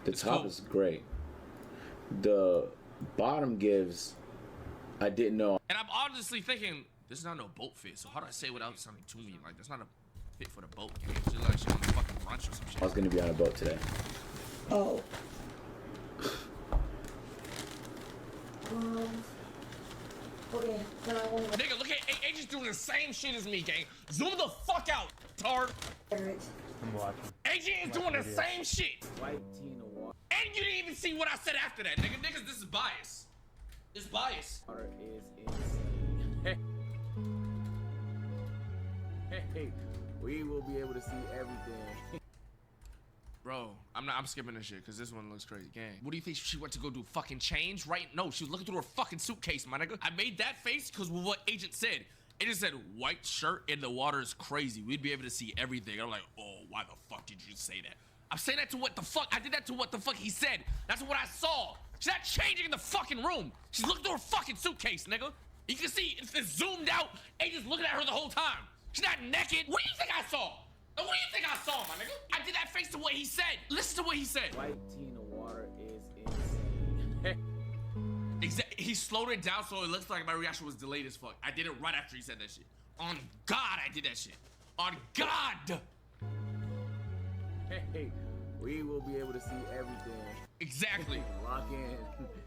The top is great. The bottom gives, I didn't know. And I'm honestly thinking, this is not no boat fit, so how do I say without sounding too mean? Like, that's not a fit for the boat game. It's just like shit on the fucking brunch or some shit. I was gonna be on a boat today. Oh. Okay, then I won't. Nigga, look at Agent's doing the same shit as me, gang. Zoom the fuck out, tard. I'm watching. Agent is doing the same shit. White teen water And you didn't even see what I said after that, nigga. Niggas, this is bias. It's bias. is insane. Hey, we will be able to see everything. Bro, I'm skipping this shit because this one looks crazy. Gang, what do you think she went to go do? Fucking change, right? No, she was looking through her fucking suitcase, my nigga. I made that face because of what Agent said. Agent said white shirt in the water is crazy. We'd be able to see everything. I'm like, oh, why the fuck did you say that? I'm saying that to what the fuck? I did that to what the fuck he said. That's what I saw. She's not changing in the fucking room. She's looking through her fucking suitcase, nigga. You can see it's zoomed out. Agent's looking at her the whole time. She's not naked. What do you think I saw? What do you think I saw, my nigga? I did that face to what he said. Listen to what he said. White teen water is insane. He slowed it down so it looks like my reaction was delayed as fuck. I did it right after he said that shit. On God, I did that shit. On God. Hey, we will be able to see everything. Exactly. Lock in,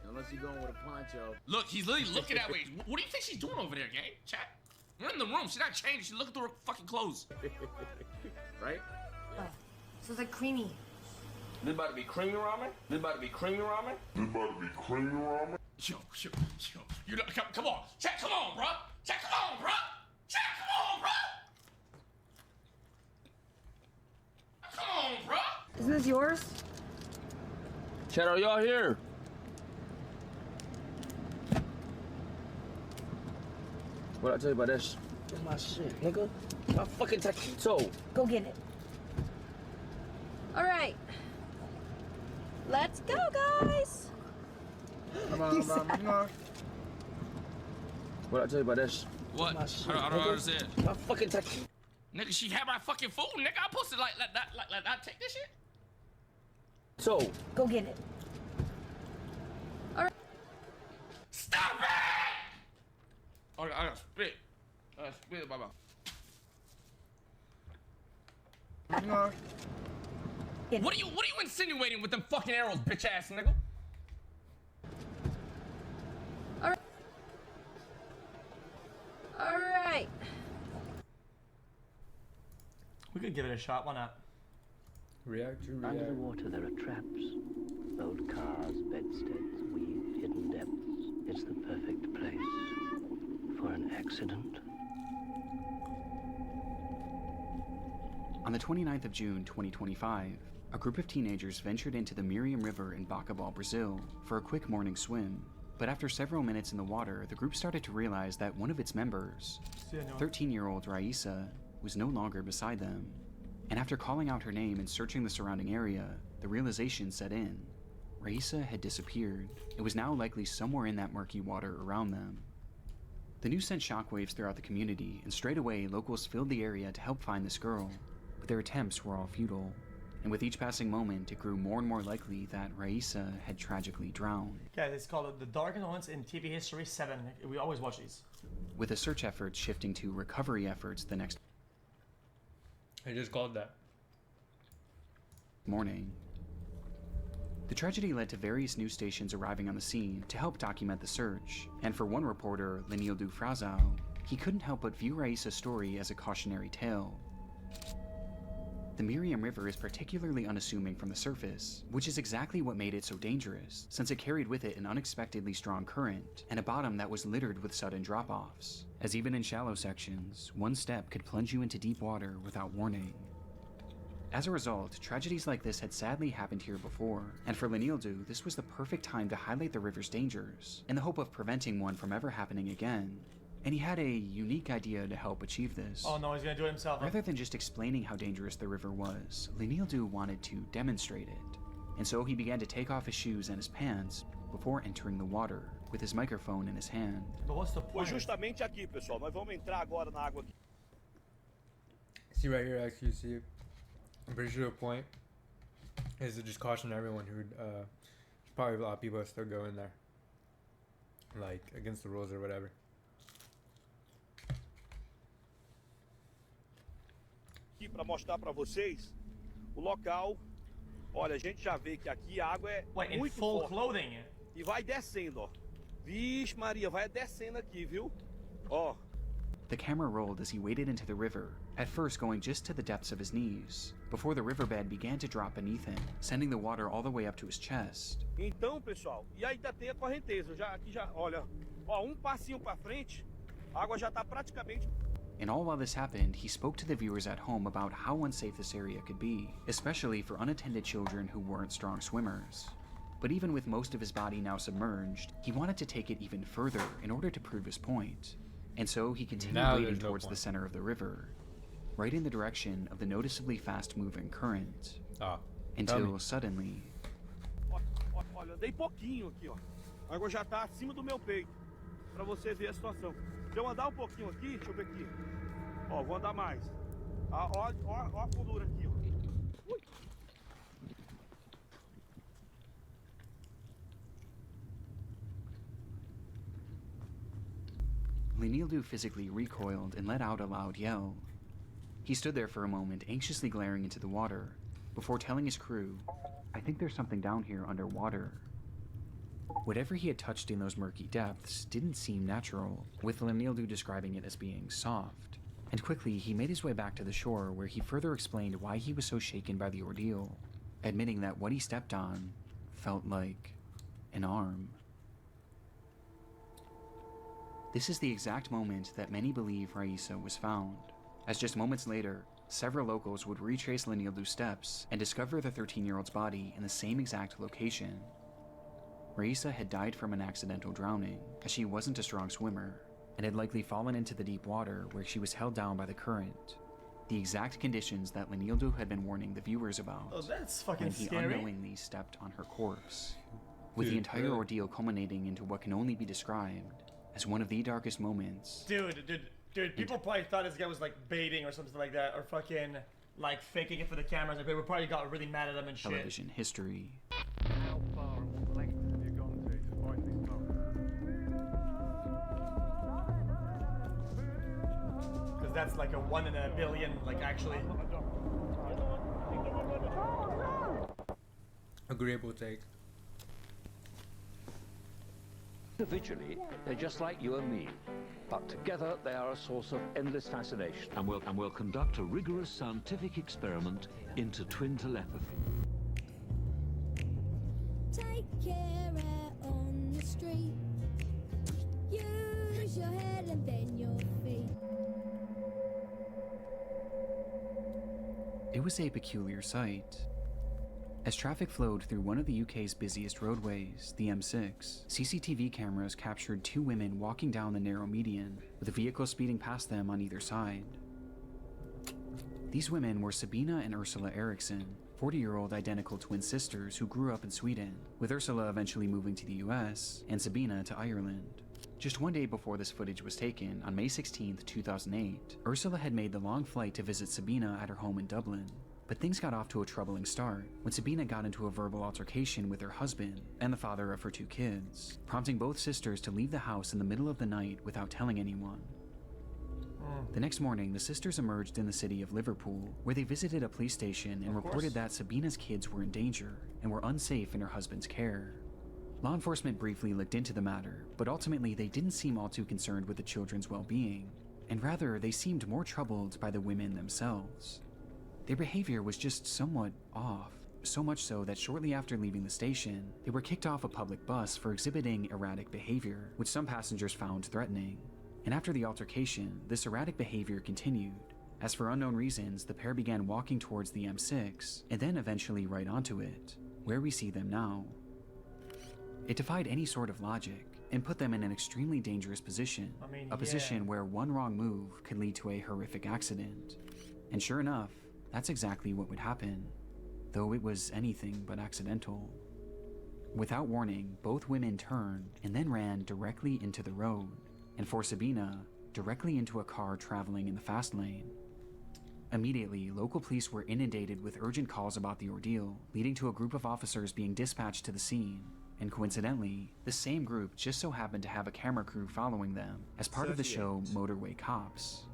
unless you're going with a poncho. Look, he's literally looking at me. What do you think she's doing over there, gang? Chat. We're in the room. She's not changed. She's looking through her fucking clothes. Right? Oh, so it's like creamy. This about to be creamy ramen? This about to be creamy ramen? This about to be creamy ramen? Yo. You know, come on. Chat, come on, bro. Chat, come on, bro. Chat, come on, bro. Come on, bro. Isn't this yours? Chat, are y'all here? What I tell you about that shit? That's my shit, nigga. My fucking taquito. Go get it. All right. Let's go, guys. Come on. What I tell you about that shit? What? My shit, I don't understand. My fucking taquito. Nigga, she had my fucking food, nigga. I posted like that. Take this shit. So, Go get it. All right. Stop it! Oh, I gotta spit. Spit in my mouth. What are you insinuating with them fucking arrows, bitch ass nigga? All right. All right. We could give it a shot. Why not? Under the water there are traps. Old cars, bedsteads, weave hidden depths. It's the perfect place for an accident. On the 29th of June 2025, a group of teenagers ventured into the Miriam River in Bacabal, Brazil, for a quick morning swim. But after several minutes in the water, the group started to realize that one of its members, 13-year-old Raisa, was no longer beside them. And after calling out her name and searching the surrounding area, the realization set in. Raisa had disappeared. It was now likely somewhere in that murky water around them. The news sent shockwaves throughout the community, and straight away locals filled the area to help find this girl. But their attempts were all futile. And with each passing moment, it grew more and more likely that Raisa had tragically drowned. Guys, it's called The Darkest Moments in TV History 7. We always watch these. With the search efforts shifting to recovery efforts the next I just called that. morning. The tragedy led to various news stations arriving on the scene to help document the search, and for one reporter, Lenildo Frazao, he couldn't help but view Raisa's story as a cautionary tale. The Miriam River is particularly unassuming from the surface, which is exactly what made it so dangerous, since it carried with it an unexpectedly strong current and a bottom that was littered with sudden drop-offs, as even in shallow sections, one step could plunge you into deep water without warning. As a result, tragedies like this had sadly happened here before, and for Lenildo, this was the perfect time to highlight the river's dangers, in the hope of preventing one from ever happening again. And he had a unique idea to help achieve this. Oh no, he's gonna do it himself. Rather than just explaining how dangerous the river was, Lenildo wanted to demonstrate it. And so he began to take off his shoes and his pants before entering the water, with his microphone in his hand. But what's the point? Justamente aqui, pessoal. Nós vamos entrar agora na água aqui. See right here, actually, see. I'm pretty sure the point Is to just caution everyone who probably a lot of people still go in there, like against the rules or whatever. Aqui para mostrar para vocês o local. Olha, a gente já vê que aqui a água é Wait, in muito full forte. clothing? E vai descendo, ó. Vixe Maria, vai descendo aqui, viu? Ó. The camera rolled as he waded into the river, at first going just to the depths of his knees, before the riverbed began to drop beneath him, sending the water all the way up to his chest. Então, pessoal, e aí ainda tem a correnteza. Aqui já, olha, ó, passinho para frente, a água já tá praticamente. And all while this happened, he spoke to the viewers at home about how unsafe this area could be, especially for unattended children who weren't strong swimmers. But even with most of his body now submerged, he wanted to take it even further in order to prove his point. And so he continued wading towards the center of the river, right in the direction of the noticeably fast-moving current. Until suddenly... Olha, dei pouquinho aqui, ó. A água já tá acima do meu peito, para você ver a situação. Se eu andar pouquinho aqui, deixa eu ver aqui. Ó, vou andar mais. Ó a fundura aqui, ó. Ui. Lenildu physically recoiled and let out a loud yell. He stood there for a moment, anxiously glaring into the water, before telling his crew, "I think there's something down here underwater." Whatever he had touched in those murky depths didn't seem natural, with Lenildu describing it as being soft. And quickly, he made his way back to the shore, where he further explained why he was so shaken by the ordeal, admitting that what he stepped on felt like an arm. This is the exact moment that many believe Raisa was found, as just moments later, several locals would retrace Lenildu's steps and discover the 13-year-old's body in the same exact location. Raisa had died from an accidental drowning, as she wasn't a strong swimmer, and had likely fallen into the deep water where she was held down by the current. The exact conditions that Lenildu had been warning the viewers about that's fucking when he scary. unknowingly stepped on her corpse, with Dude, the entire really? ordeal culminating into what can only be described as one of the darkest moments. Dude, people probably thought this guy was like baiting or something like that, or fucking like faking it for the cameras. Like, people probably got really mad at him and shit. Television history. How far and what length have you gone to find this boat? Because that's like a 1 in a billion, like actually. Agreeable take. Individually, they're just like you and me. But together, they are a source of endless fascination. And we'll conduct a rigorous scientific experiment into twin telepathy. Take care out on the street. Use your head and then your feet. It was a peculiar sight. As traffic flowed through one of the UK's busiest roadways, the M6, CCTV cameras captured two women walking down the narrow median, with a vehicle speeding past them on either side. These women were Sabina and Ursula Eriksson, 40-year-old identical twin sisters who grew up in Sweden, with Ursula eventually moving to the US and Sabina to Ireland. Just one day before this footage was taken, on May 16, 2008, Ursula had made the long flight to visit Sabina at her home in Dublin. But things got off to a troubling start when Sabina got into a verbal altercation with her husband and the father of her two kids, prompting both sisters to leave the house in the middle of the night without telling anyone. The next morning, the sisters emerged in the city of Liverpool, where they visited a police station and reported that Sabina's kids were in danger and were unsafe in her husband's care. Law enforcement briefly looked into the matter, but ultimately they didn't seem all too concerned with the children's well-being, and rather they seemed more troubled by the women themselves. Their behavior was just somewhat off, so much so that shortly after leaving the station, they were kicked off a public bus for exhibiting erratic behavior, which some passengers found threatening. And after the altercation, this erratic behavior continued, as for unknown reasons, the pair began walking towards the M6, and then eventually right onto it, where we see them now. It defied any sort of logic, and put them in an extremely dangerous position, a position where one wrong move could lead to a horrific accident. And sure enough, that's exactly what would happen, though it was anything but accidental. Without warning, both women turned and then ran directly into the road, and for Sabina, directly into a car traveling in the fast lane. Immediately, local police were inundated with urgent calls about the ordeal, leading to a group of officers being dispatched to the scene. And coincidentally, the same group just so happened to have a camera crew following them as part of the show Motorway Cops.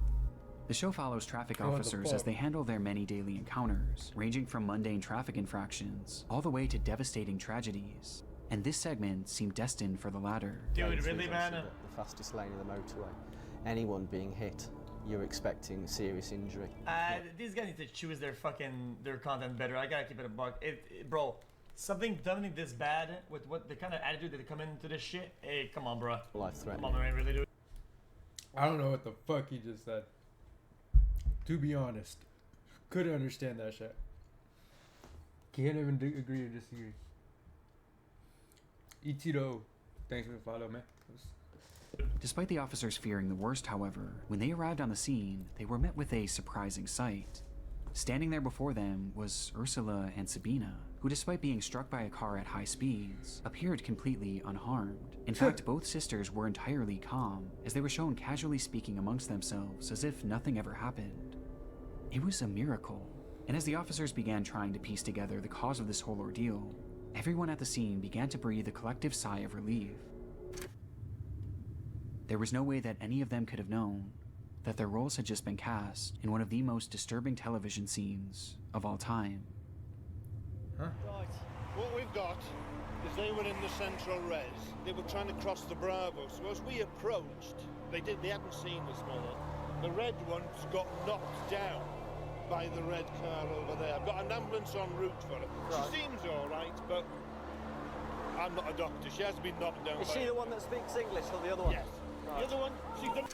The show follows traffic officers as they handle their many daily encounters, ranging from mundane traffic infractions all the way to devastating tragedies. And this segment seemed destined for the latter. Dude, really, man? The fastest lane of the motorway. Anyone being hit, you're expecting serious injury. These guys need to choose their content better. I gotta keep it a buck. Bro, something this bad with what the kind of attitude that they come into this shit. Hey, come on, bro. Life threatening. Come on, man, really do it. I don't know what the fuck he just said. To be honest, couldn't understand that shit. Can't even agree or disagree. Ichiro, thanks for the follow, man. Despite the officers fearing the worst, however, when they arrived on the scene, they were met with a surprising sight. Standing there before them was Ursula and Sabina, who, despite being struck by a car at high speeds, appeared completely unharmed. In fact, both sisters were entirely calm, as they were shown casually speaking amongst themselves as if nothing ever happened. It was a miracle, and as the officers began trying to piece together the cause of this whole ordeal, everyone at the scene began to breathe a collective sigh of relief. There was no way that any of them could have known that their roles had just been cast in one of the most disturbing television scenes of all time. Right, what we've got is they were in the central res. They were trying to cross the Bravo, so as we approached, they hadn't seen us, mother. The red one's got knocked down by the red car over there. I've got an ambulance en route for her. Right. She seems all right, but I'm not a doctor. She has been knocked down. Is she the one that speaks English or the other one? Yes. Right. The other one, she's done.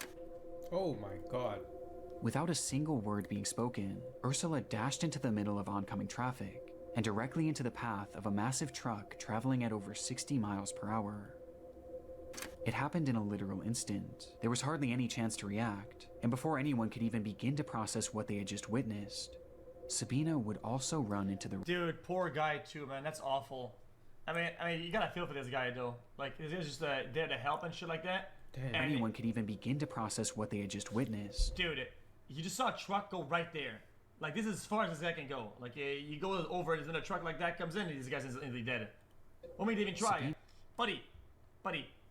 Oh my god. Without a single word being spoken, Ursula dashed into the middle of oncoming traffic and directly into the path of a massive truck traveling at over 60 miles per hour. It happened in a literal instant. There was hardly any chance to react, and before anyone could even begin to process what they had just witnessed, Sabina would also run into the... Dude, poor guy too, man. That's awful. I mean, you gotta feel for this guy though. Like, he was just there to help and shit like that. Damn. Anyone could even begin to process what they had just witnessed. Dude, you just saw a truck go right there. Like, this is as far as this guy can go. Like, you go over, and then a truck like that comes in, and these guys instantly dead. What made they even try? Buddy,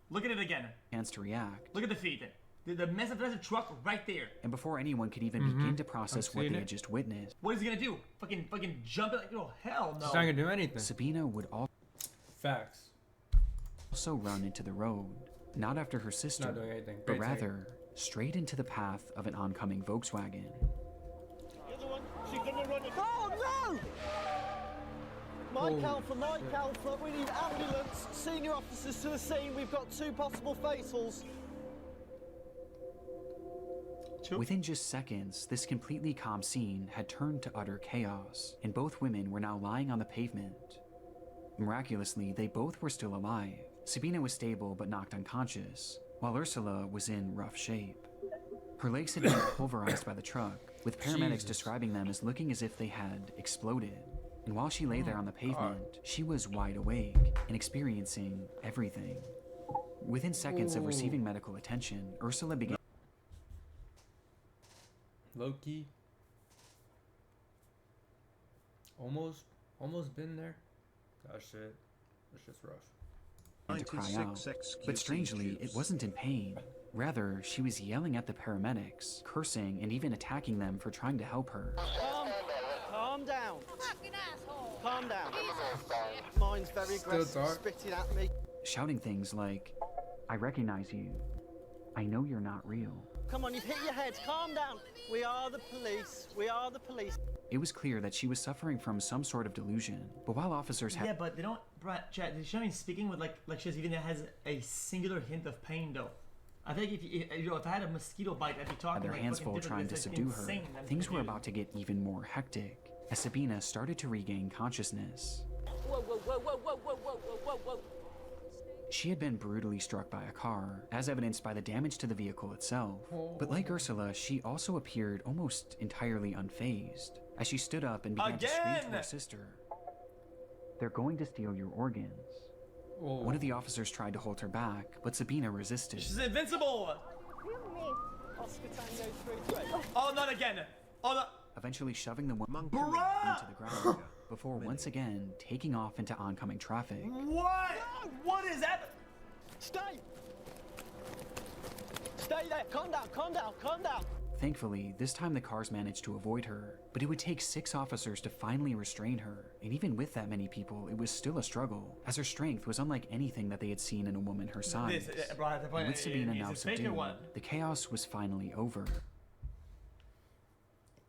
look at it again. Chance to react. Look at the feet. The massive truck right there. And before anyone could even begin to process what they had just witnessed. What is he gonna do? Fucking jump it? Like, oh, hell no. He's not gonna do anything. Sabina would Facts. also run into the road. Not after her sister, Not doing anything. but Great rather straight into the path of an oncoming Volkswagen. The other one, she's gonna run it. Oh no! Mike Alpha, we need ambulance. Senior officers to the scene. We've got 2 possible fatals. Within just seconds, this completely calm scene had turned to utter chaos, and both women were now lying on the pavement. Miraculously, they both were still alive. Sabina was stable but knocked unconscious, while Ursula was in rough shape. Her legs had been pulverized by the truck, with paramedics describing them as looking as if they had exploded. And while she lay there on the pavement, she was wide awake and experiencing everything. Within seconds of receiving medical attention, Ursula began... Low-key. Almost been there. That shit's rough. to cry out, but strangely, it wasn't in pain. Rather, she was yelling at the paramedics, cursing and even attacking them for trying to help her. Calm down. Calm down. Mine's very aggressive, spitting at me. Shouting things like, "I recognize you. I know you're not real." Come on, you've hit your head. Calm down. We are the police. We are the police. It was clear that she was suffering from some sort of delusion, but while officers had... Yeah, but they don't... Chat, she not speaking with like she even has a singular hint of pain though. I think if I had a mosquito bite, I'd be talking their like hands full trying to subdue her, things were about to get even more hectic as Sabina started to regain consciousness. Whoa, whoa, whoa, whoa, whoa, whoa, whoa, whoa, whoa. She had been brutally struck by a car, as evidenced by the damage to the vehicle itself. But like Ursula, she also appeared almost entirely unfazed, as she stood up and began to scream to her sister, "They're going to steal your organs." One of the officers tried to hold her back, but Sabina resisted. She's invincible! Oh, not again! Oh, no! eventually shoving the woman into the ground before once again taking off into oncoming traffic. What? What is that? Stay! Stay there. Calm down, calm down, calm down. Thankfully, this time the cars managed to avoid her, but it would take 6 officers to finally restrain her, and even with that many people, it was still a struggle, as her strength was unlike anything that they had seen in a woman her size. And with Sabina now subdued, the chaos was finally over.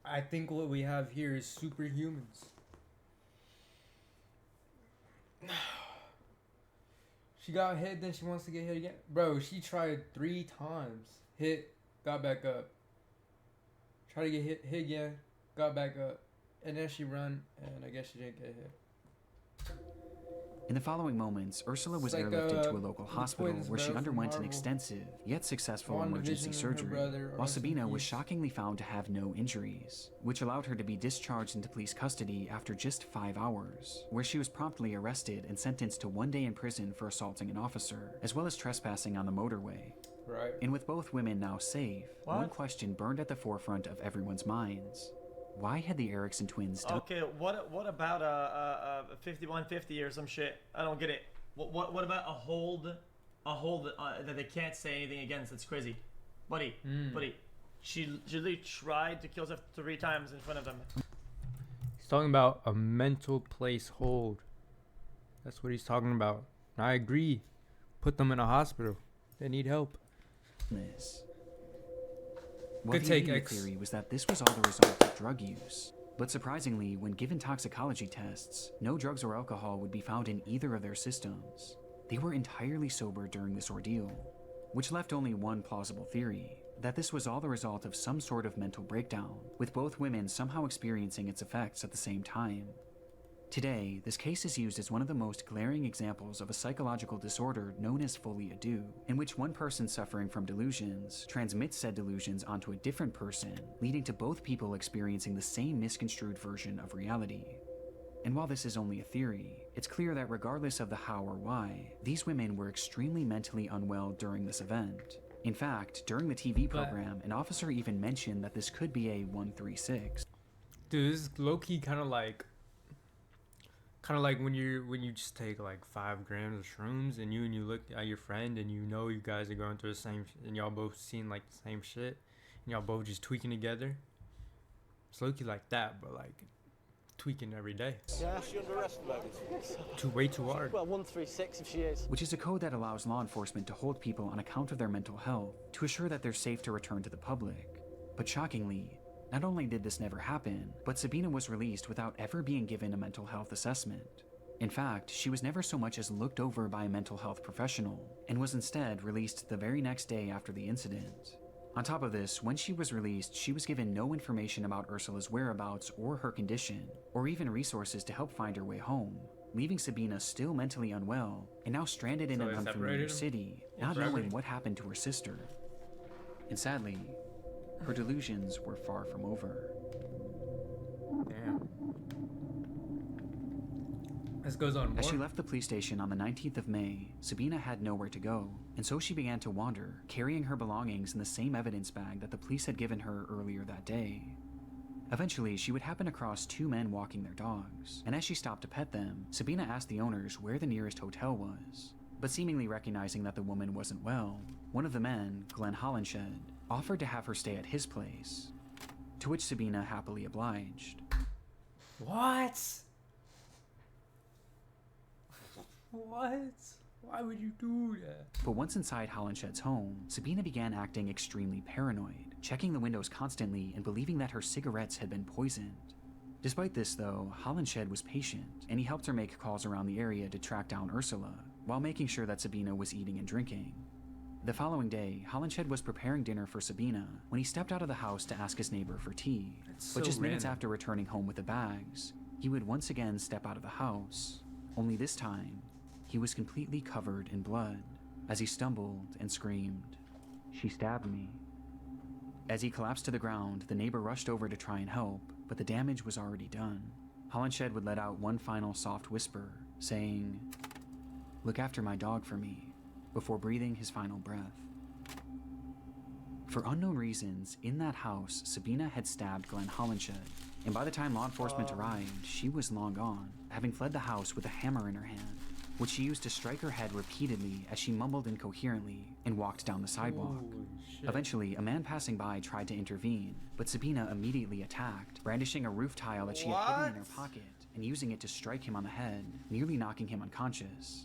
I think what we have here is superhumans. She got hit, then she wants to get hit again. Bro, she tried 3 times. Hit, got back up. Tried to get hit again, got back up. And then she run, and I guess she didn't get hit. In the following moments, Ursula was It's like, airlifted to a local hospital twins, where she bro, from underwent an Marvel. extensive, yet successful WandaVision emergency and her surgery, brother, while rest in Sabina was peace. shockingly found to have no injuries, which allowed her to be discharged into police custody after just 5 hours, where she was promptly arrested and sentenced to 1 day in prison for assaulting an officer, as well as trespassing on the motorway. Right. And with both women now safe, one What? question burned at the forefront of everyone's minds. Why had the Erickson twins done? Okay, what about 5150 or some shit? I don't get it. What about a hold that they can't say anything against? It's crazy, buddy. She literally tried to kill herself 3 times in front of them. He's talking about a mental place hold. That's what he's talking about. I agree. Put them in a hospital. They need help. This. Good Well, the take, immediate X. theory was that this was all the result of drug use. But surprisingly, when given toxicology tests, no drugs or alcohol would be found in either of their systems. They were entirely sober during this ordeal, which left only one plausible theory, that this was all the result of some sort of mental breakdown, with both women somehow experiencing its effects at the same time. Today, this case is used as one of the most glaring examples of a psychological disorder known as folie à deux, in which one person suffering from delusions transmits said delusions onto a different person, leading to both people experiencing the same misconstrued version of reality. And while this is only a theory, it's clear that regardless of the how or why, these women were extremely mentally unwell during this event. In fact, during the TV program, an officer even mentioned that this could be a 136. Dude, this is low-key kind of like when you just take like 5 grams of shrooms and you look at your friend and you know you guys are going through the same and y'all both seeing like the same shit and y'all both just tweaking together. It's low-key like that, but like tweaking every day. Yeah, she under arrest, Way too hard. Well, 136 if she is. Which is a code that allows law enforcement to hold people on account of their mental health to assure that they're safe to return to the public. But shockingly, not only did this never happen, but Sabina was released without ever being given a mental health assessment. In fact, she was never so much as looked over by a mental health professional, and was instead released the very next day after the incident. On top of this, when she was released, she was given no information about Ursula's whereabouts or her condition, or even resources to help find her way home, leaving Sabina still mentally unwell and now stranded in So an they unfamiliar separated 'em? city, Yeah, not forever. knowing what happened to her sister. And sadly, her delusions were far from over. Damn. This goes on As more. she left the police station on the 19th of May, Sabina had nowhere to go, and so she began to wander, carrying her belongings in the same evidence bag that the police had given her earlier that day. Eventually, she would happen across 2 men walking their dogs, and as she stopped to pet them, Sabina asked the owners where the nearest hotel was. But seemingly recognizing that the woman wasn't well, one of the men, Glenn Hollenshed, offered to have her stay at his place, to which Sabina happily obliged. What? What? Why would you do that? But once inside Hollenshed's home, Sabina began acting extremely paranoid, checking the windows constantly and believing that her cigarettes had been poisoned. Despite this though, Hollenshed was patient, and he helped her make calls around the area to track down Ursula, while making sure that Sabina was eating and drinking. The following day, Hollenshed was preparing dinner for Sabina when he stepped out of the house to ask his neighbor for tea. That's But so just minutes random. after returning home with the bags, he would once again step out of the house, only this time, he was completely covered in blood, as he stumbled and screamed, "She stabbed me." As he collapsed to the ground, the neighbor rushed over to try and help, but the damage was already done. Hollenshed would let out one final soft whisper, saying, "Look after my dog for me," before breathing his final breath. For unknown reasons, in that house, Sabina had stabbed Glenn Hollinshed, and by the time law enforcement arrived, she was long gone, having fled the house with a hammer in her hand, which she used to strike her head repeatedly as she mumbled incoherently and walked down the sidewalk. Eventually, a man passing by tried to intervene, but Sabina immediately attacked, brandishing a roof tile that she had hidden in her pocket and using it to strike him on the head, nearly knocking him unconscious.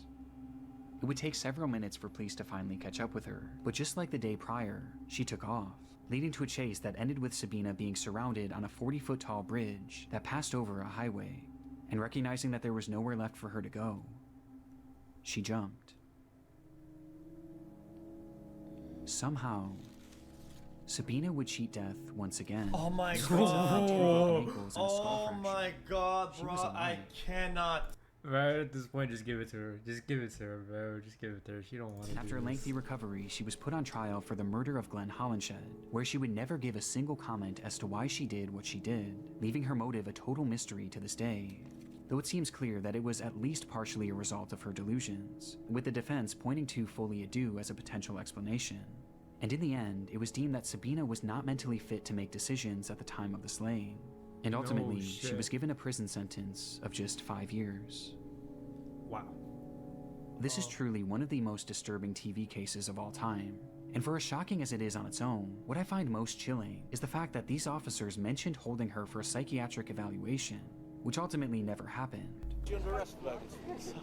It would take several minutes for police to finally catch up with her, but just like the day prior, she took off, leading to a chase that ended with Sabina being surrounded on a 40-foot tall bridge that passed over a highway, and recognizing that there was nowhere left for her to go, she jumped. Somehow, Sabina would cheat death once again. Oh my God. Oh my God, bro. I cannot. Right at this point, just give it to her. Just give it to her, bro. Just give it to her. She don't want to. After a lengthy recovery, she was put on trial for the murder of Glenn Hollinshed, where she would never give a single comment as to why she did what she did, leaving her motive a total mystery to this day. Though it seems clear that it was at least partially a result of her delusions, with the defense pointing to folie à deux as a potential explanation. And in the end, it was deemed that Sabina was not mentally fit to make decisions at the time of the slaying. And ultimately, she was given a prison sentence of just 5 years. Wow. This is truly one of the most disturbing TV cases of all time. And for as shocking as it is on its own, what I find most chilling is the fact that these officers mentioned holding her for a psychiatric evaluation, which ultimately never happened. Do you under arrest about this?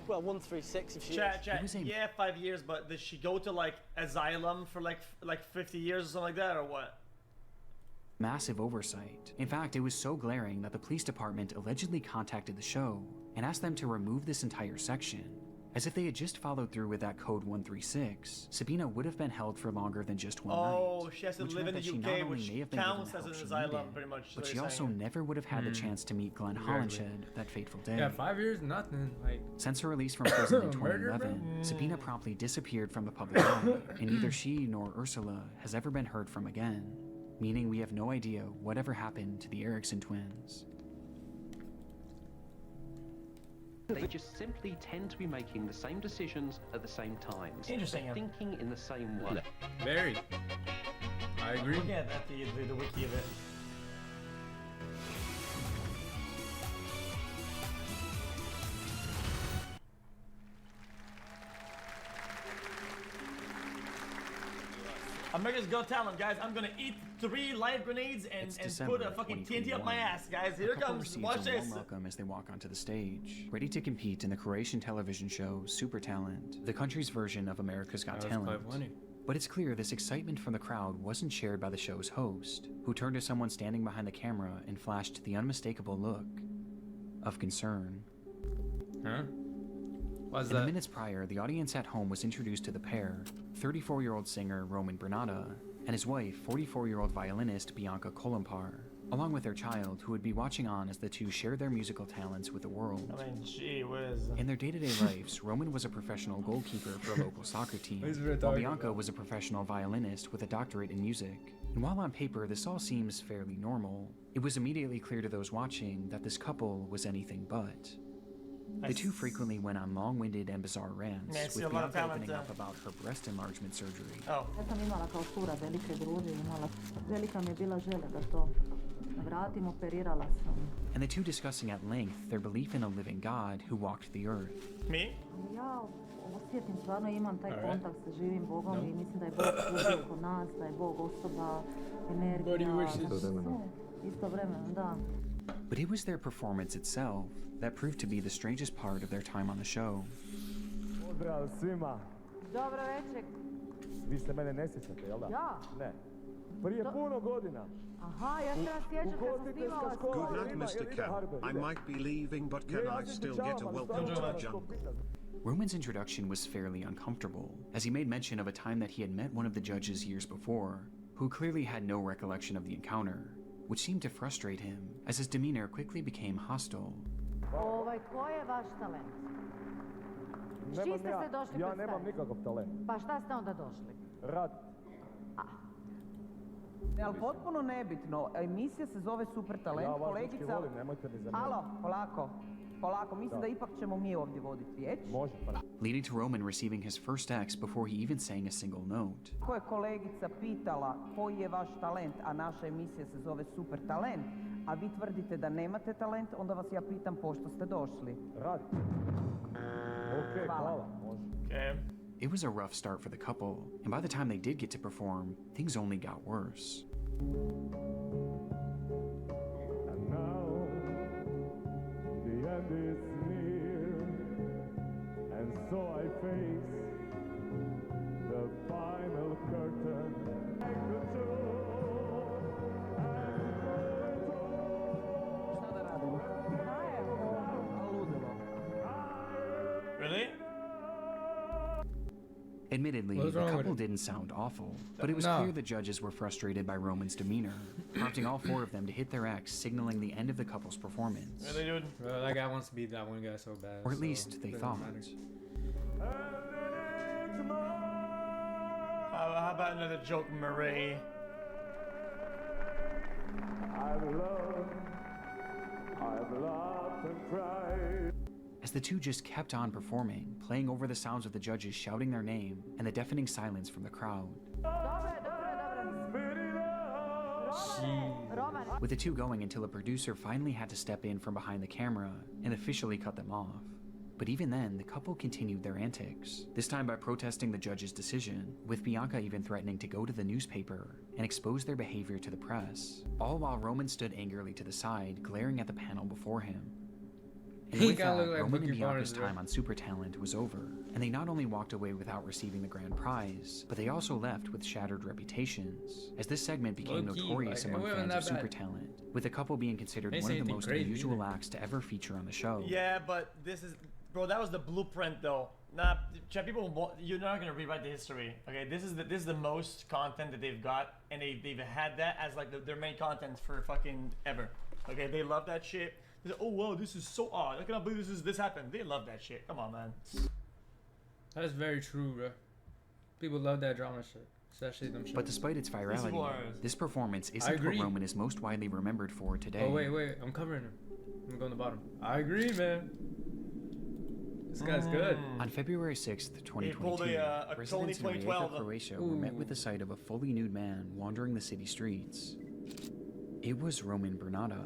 Well, 136 if she is. Yeah, 5 years, but did she go to like asylum for like 50 years or something like that, or what? Massive oversight. In fact, it was so glaring that the police department allegedly contacted the show and asked them to remove this entire section. As if they had just followed through with that code 136, Sabina would have been held for longer than just one night. Oh, she has to live in the UK, which counts as an asylum, pretty much. But she also never would have had the chance to meet Glenn Hollinshed that fateful day. Yeah, 5 years, nothing. Like since her release from prison in 2011, Sabina promptly disappeared from the public eye, and neither she nor Ursula has ever been heard from again, meaning we have no idea whatever happened to the Erickson twins. They just simply tend to be making the same decisions at the same times. Interesting. Thinking in the same way. Very. I agree. Look at the wiki of it. America's Got Talent, guys. I'm gonna eat 3 live grenades and put a fucking TNT up my ass, guys. Here it comes. Watch this. Warm welcome as they walk onto the stage, ready to compete in the Croatian television show Super Talent, the country's version of America's Got Talent. But it's clear this excitement from the crowd wasn't shared by the show's host, who turned to someone standing behind the camera and flashed the unmistakable look of concern. Huh? In the minutes prior, the audience at home was introduced to the pair, 34-year-old singer Roman Bernata and his wife, 44-year-old violinist Bianca Kolompar, along with their child, who would be watching on as the two shared their musical talents with the world. I mean, gee whiz. In their day-to-day lives, Roman was a professional goalkeeper for a local soccer team, while Bianca was a professional violinist with a doctorate in music. And while on paper this all seems fairly normal, it was immediately clear to those watching that this couple was anything but. The two frequently went on long-winded and bizarre rants, with Bianca opening up about her breast enlargement surgery. Oh. And the two discussing at length their belief in a living God who walked the earth. Me? But it was their performance itself that proved to be the strangest part of their time on the show. Pozdrav svima. Dobro večer. Vi se mene ne sjećate, jel da? Ja? Ne. Prije puno godina. Aha, ja se vas sjećam kad sam snimala Good night, Mr. Cam. I might be leaving, but can I still get a welcome to the jungle? Roman's introduction was fairly uncomfortable, as he made mention of a time that he had met one of the judges years before, who clearly had no recollection of the encounter, which seemed to frustrate him, as his demeanor quickly became hostile. Ko je vaš talent? S čim ste se došli Ja nemam nikakav talent. Pa šta ste onda došli? Rad. Ali potpuno nebitno, emisija se zove Super Talent, ja vas kolegica... volim, nemojte mi zamjeriti. Alo, polako. polako, mislim da ipak ćemo mi ovdje voditi riječ. Može, pa. Leading to Roman receiving his first X before he even sang a single note. Ako je kolegica pitala koji je vaš talent, a naša emisija se zove Super talent, a vi tvrdite da nemate talent, onda vas ja pitam pošto ste došli. Radi. Okej, hvala. Može. Okay. It was a rough start for the couple, and by the time they did get to perform, things only got worse. And now, the end is near, and so I face the final curtain. Really? Admittedly, What's the wrong with couple it? didn't sound awful, but it was No. clear the judges were frustrated by Roman's demeanor, prompting all four of them to hit their X, signaling the end of the couple's performance. Really, dude? Bro, that guy wants to be that one guy so bad. Or at so least they it doesn't thought. matter. How about another joke, Marie? I've laughed and cried. As the two just kept on performing, playing over the sounds of the judges shouting their name and the deafening silence from the crowd. With the two going until a producer finally had to step in from behind the camera and officially cut them off. But even then, the couple continued their antics, this time by protesting the judge's decision, with Bianca even threatening to go to the newspaper and expose their behavior to the press, all while Roman stood angrily to the side, glaring at the panel before him. And He with kinda that, looked like Roman and Bookie Bianca's Barnes, bro. time on Super Talent was over, and they not only walked away without receiving the grand prize, but they also left with shattered reputations, as this segment became Low-key, notorious like, it among wasn't fans of that Super bad. Talent, with the couple being considered They one say of the anything most crazy unusual either. acts to ever feature on the show. Yeah, but this is, bro. That was the blueprint, though. Nah, chat, you're not gonna rewrite the history. Okay, this is the most content that they've got, and they've had that as like their main content for fucking ever. Okay, they love that shit. They say, oh wow, this is so odd. I cannot believe this happened. They love that shit. Come on, man. That's very true, bro. People love that drama shit, especially them. But despite its virality, this performance I isn't agree. what Roman is most widely remembered for today. Oh wait, I'm covering him. I'm going to the bottom. I agree, man. This guy's good. On February 6th, pulled 2022, a Tony residents in Rijeka, 2012. Croatia were met with the sight of a fully nude man wandering the city streets. It was Roman Bernata,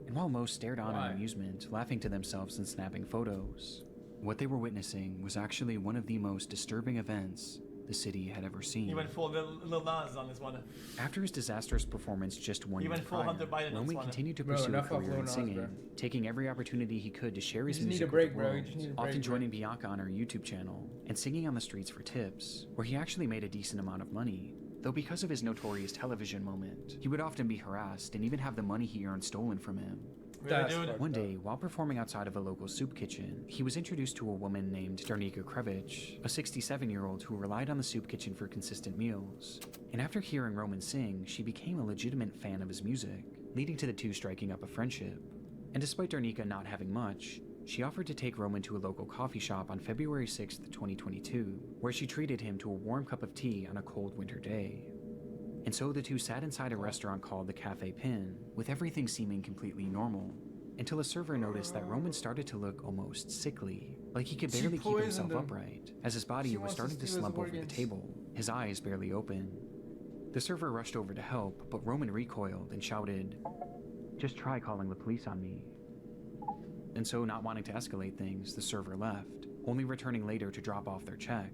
and while most stared on Why? in amusement, laughing to themselves and snapping photos, what they were witnessing was actually one of the most disturbing events the city had ever seen. He went full Lil Nas on this one. After his disastrous performance just one He year went full prior, Hunter Biden on this Roman one. continued to Bro, pursue a enough of career Lil in Nas, singing, bro. taking every opportunity he could to share his You just need music a break, with the bro. You world, just need a often break, joining Bianca on her YouTube channel and singing on the streets for tips, where he actually made a decent amount of money. Though because of his notorious television moment, he would often be harassed and even have the money he earned stolen from him. Really, dude? One day, while performing outside of a local soup kitchen, he was introduced to a woman named Darnika Krevich, a 67-year-old who relied on the soup kitchen for consistent meals. And after hearing Roman sing, she became a legitimate fan of his music, leading to the two striking up a friendship. And despite Darnika not having much, she offered to take Roman to a local coffee shop on February 6th, 2022, where she treated him to a warm cup of tea on a cold winter day. And so the two sat inside a restaurant called the Cafe Pin, with everything seeming completely normal, until a server noticed that Roman started to look almost sickly, like he could She barely keep himself poisoned him. upright, as his body She was wants to starting to steal his slump over the organs. table, his eyes barely open. The server rushed over to help, but Roman recoiled and shouted, "Just try calling the police on me." And so, not wanting to escalate things, the server left, only returning later to drop off their check,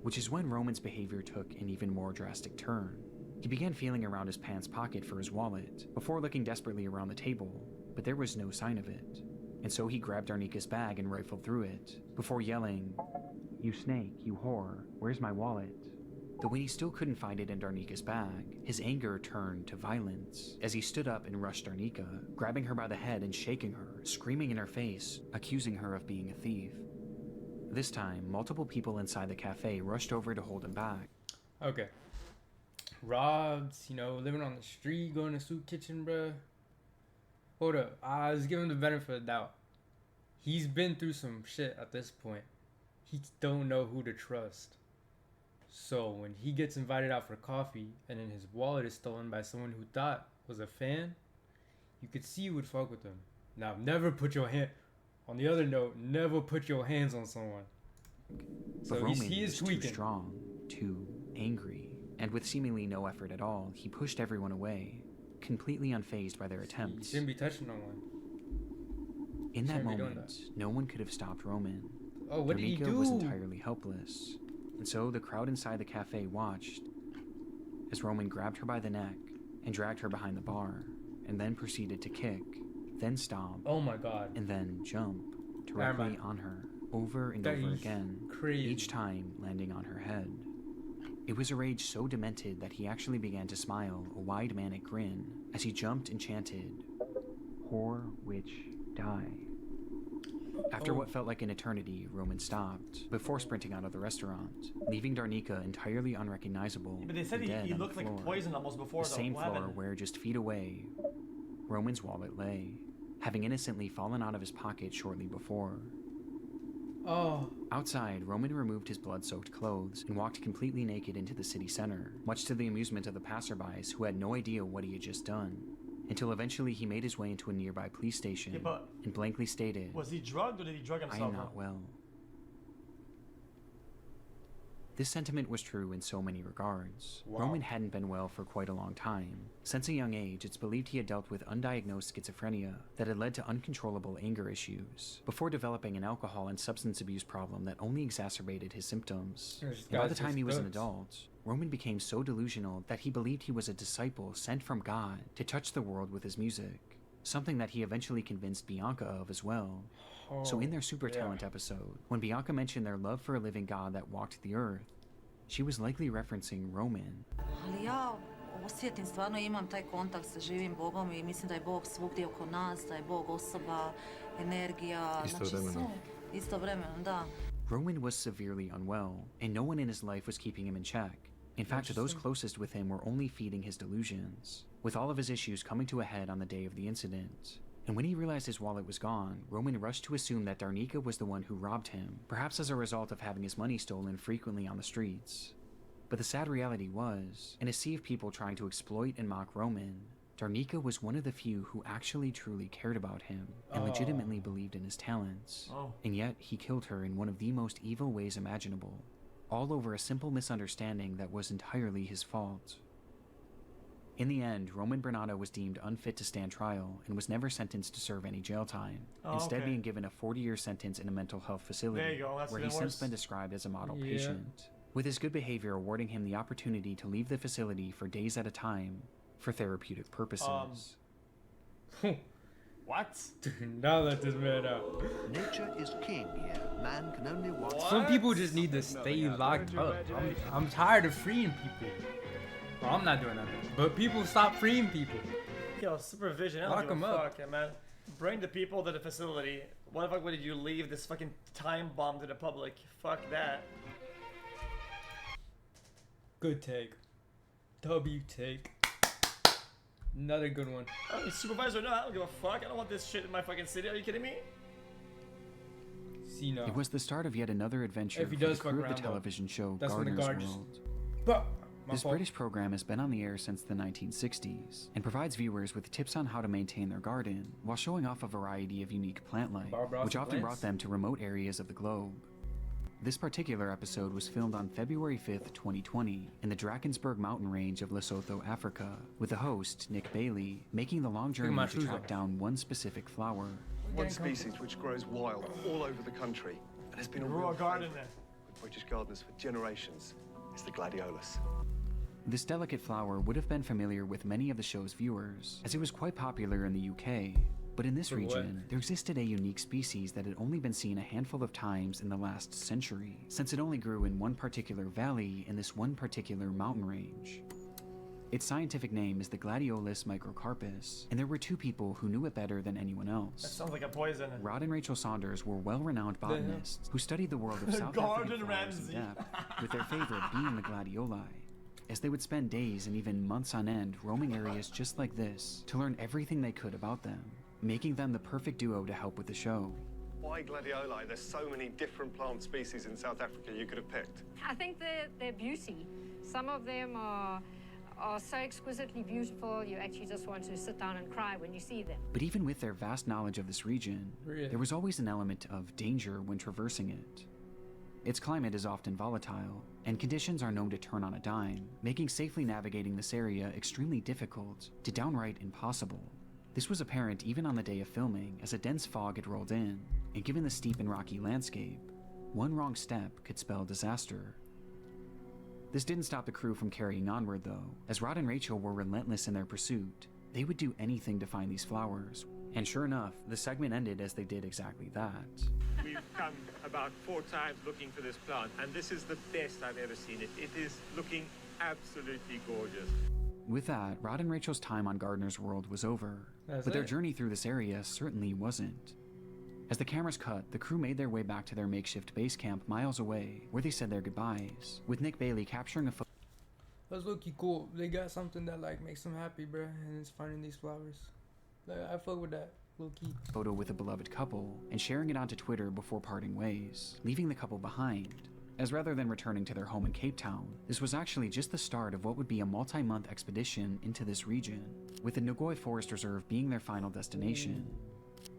which is when Roman's behavior took an even more drastic turn. He began feeling around his pants pocket for his wallet, before looking desperately around the table, but there was no sign of it. And so he grabbed Darnika's bag and rifled through it, before yelling, "You snake, you whore, where's my wallet?" Though when he still couldn't find it in Darnika's bag, his anger turned to violence, as he stood up and rushed Darnika, grabbing her by the head and shaking her, screaming in her face, accusing her of being a thief. This time, multiple people inside the cafe rushed over to hold him back. Okay. Robbed, living on the street, going to soup kitchen, bruh. Hold up. Let's give him the benefit of the doubt. He's been through some shit at this point. He don't know who to trust. So when he gets invited out for coffee and then his wallet is stolen by someone who thought was a fan, you could see you would fuck with him. Now, never put your hand... On the other note, never put your hands on someone. So But Roman he is was too tweaking. strong, too angry, and with seemingly no effort at all, he pushed everyone away, completely unfazed by their You attempts. shouldn't be touching no one. In that shouldn't be doing moment, no one could have stopped Roman. Oh, what did he Darnika do? was entirely helpless, and so the crowd inside the cafe watched as Roman grabbed her by the neck and dragged her behind the bar, and then proceeded to kick, then stomp, Oh my god. and then jump directly on her, over and That over is again, crazy. each time landing on her head. It was a rage so demented that he actually began to smile, a wide manic grin, as he jumped and chanted, "Whore, witch, die." After what felt like an eternity, Roman stopped, before sprinting out of the restaurant, leaving Darnika entirely unrecognizable. But they said and dead he on the looked like floor. poison almost before, The though. same What floor happened? where just feet away, Roman's wallet lay, having innocently fallen out of his pocket shortly before. Oh. Outside, Roman removed his blood-soaked clothes and walked completely naked into the city center, much to the amusement of the passerbys who had no idea what he had just done, until eventually he made his way into a nearby police station Yeah, but and blankly stated, was he drugged or did he drug "I himself? am not well." This sentiment was true in so many regards. Wow. Roman hadn't been well for quite a long time. Since a young age, it's believed he had dealt with undiagnosed schizophrenia that had led to uncontrollable anger issues, before developing an alcohol and substance abuse problem that only exacerbated his symptoms. This And by the guy's time he was an just adult, Roman became so delusional that he believed he was a disciple sent from God to touch the world with his music, something that he eventually convinced Bianca of as well. So in their Super Talent episode, when Bianca mentioned their love for a living God that walked the earth, she was likely referencing Roman. Ali ja osjetim, stvarno imam taj kontakt sa živim Bogom I mislim da je Bog svugdje oko nas, da je Bog osoba, energija, Istovremeno. Istovremeno, da. Roman was severely unwell, and no one in his life was keeping him in check. In fact, those closest with him were only feeding his delusions, with all of his issues coming to a head on the day of the incident. And when he realized his wallet was gone, Roman rushed to assume that Darnika was the one who robbed him, perhaps as a result of having his money stolen frequently on the streets. But the sad reality was, in a sea of people trying to exploit and mock Roman, Darnika was one of the few who actually truly cared about him and legitimately believed in his talents. And yet, he killed her in one of the most evil ways imaginable, all over a simple misunderstanding that was entirely his fault. In the end, Roman Bernardo was deemed unfit to stand trial and was never sentenced to serve any jail time, instead being given a 40-year sentence in a mental health facility, There you go, that's where even he's since worse. been described as a model Yeah. patient, with his good behavior awarding him the opportunity to leave the facility for days at a time for therapeutic purposes. What? Now let this man out. Nature is king here. Man can only watch. Some people just need to stay locked up. I'm tired of freeing people. Well, I'm not doing nothing. But people stop freeing people. Yo, supervision. I Lock don't give 'em a up. fuck, man. Bring the people to the facility. Why the fuck would you leave this fucking time bomb to the public? Fuck that. Good take. W take. Another good one. I don't need supervisor or not. I don't give a fuck. I don't want this shit in my fucking city. Are you kidding me? See, no. It was the start of yet another adventure If he for the does fuck crew of the around, though, television show that's when the Gardener's guard just- World. But my This fault. British program has been on the air since the 1960s and provides viewers with tips on how to maintain their garden while showing off a variety of unique plant life, Barbara which Austin often brought plants. them to remote areas of the globe. This particular episode was filmed on February 5th, 2020, in the Drakensberg mountain range of Lesotho, Africa, with the host, Nick Bailey, making the long journey my to shoes track off. down one specific flower. One species which grows wild all over the country and has been a Raw real garden favourite there. with British gardeners for generations is the gladiolus. This delicate flower would have been familiar with many of the show's viewers, as it was quite popular in the UK. But in this For what? region, there existed a unique species that had only been seen a handful of times in the last century, since it only grew in one particular valley in this one particular mountain range. Its scientific name is the Gladiolus microcarpus, and there were two people who knew it better than anyone That else. sounds like a poison. Rod and Rachel Saunders were well-renowned The hell? botanists who studied the world of South Gordon African flowers in Ramsay. depth, with their favorite being the gladioli, as they would spend days and even months on end roaming areas just like this to learn everything they could about them, making them the perfect duo to help with the show. Why gladioli? There's so many different plant species in South Africa you could have picked. I think their beauty. Some of them are are so exquisitely beautiful, you actually just want to sit down and cry when you see them. But even with their vast knowledge of this region, there was always an element of danger when traversing it. Its climate is often volatile, and conditions are known to turn on a dime, making safely navigating this area extremely difficult to downright impossible. This was apparent even on the day of filming, as a dense fog had rolled in, and given the steep and rocky landscape, one wrong step could spell disaster. This didn't stop the crew from carrying onward though, as Rod and Rachel were relentless in their pursuit. They would do anything to find these flowers, and sure enough, the segment ended as they did exactly that. We've come about 4 times looking for this plant, and this is the best I've ever seen it. It is looking absolutely gorgeous. With that, Rod and Rachel's time on Gardener's World was over, That's but their it. journey through this area certainly wasn't. As the cameras cut, the crew made their way back to their makeshift base camp miles away, where they said their goodbyes, with Nick Bailey capturing a That's low-key cool. They got something that like makes them happy, bruh, and it's finding these flowers. Like, I fuck with that, low-key. photo with a beloved couple and sharing it onto Twitter before parting ways, leaving the couple behind. As rather than returning to their home in Cape Town, this was actually just the start of what would be a multi-month expedition into this region, with the Ngoi Forest Reserve being their final destination.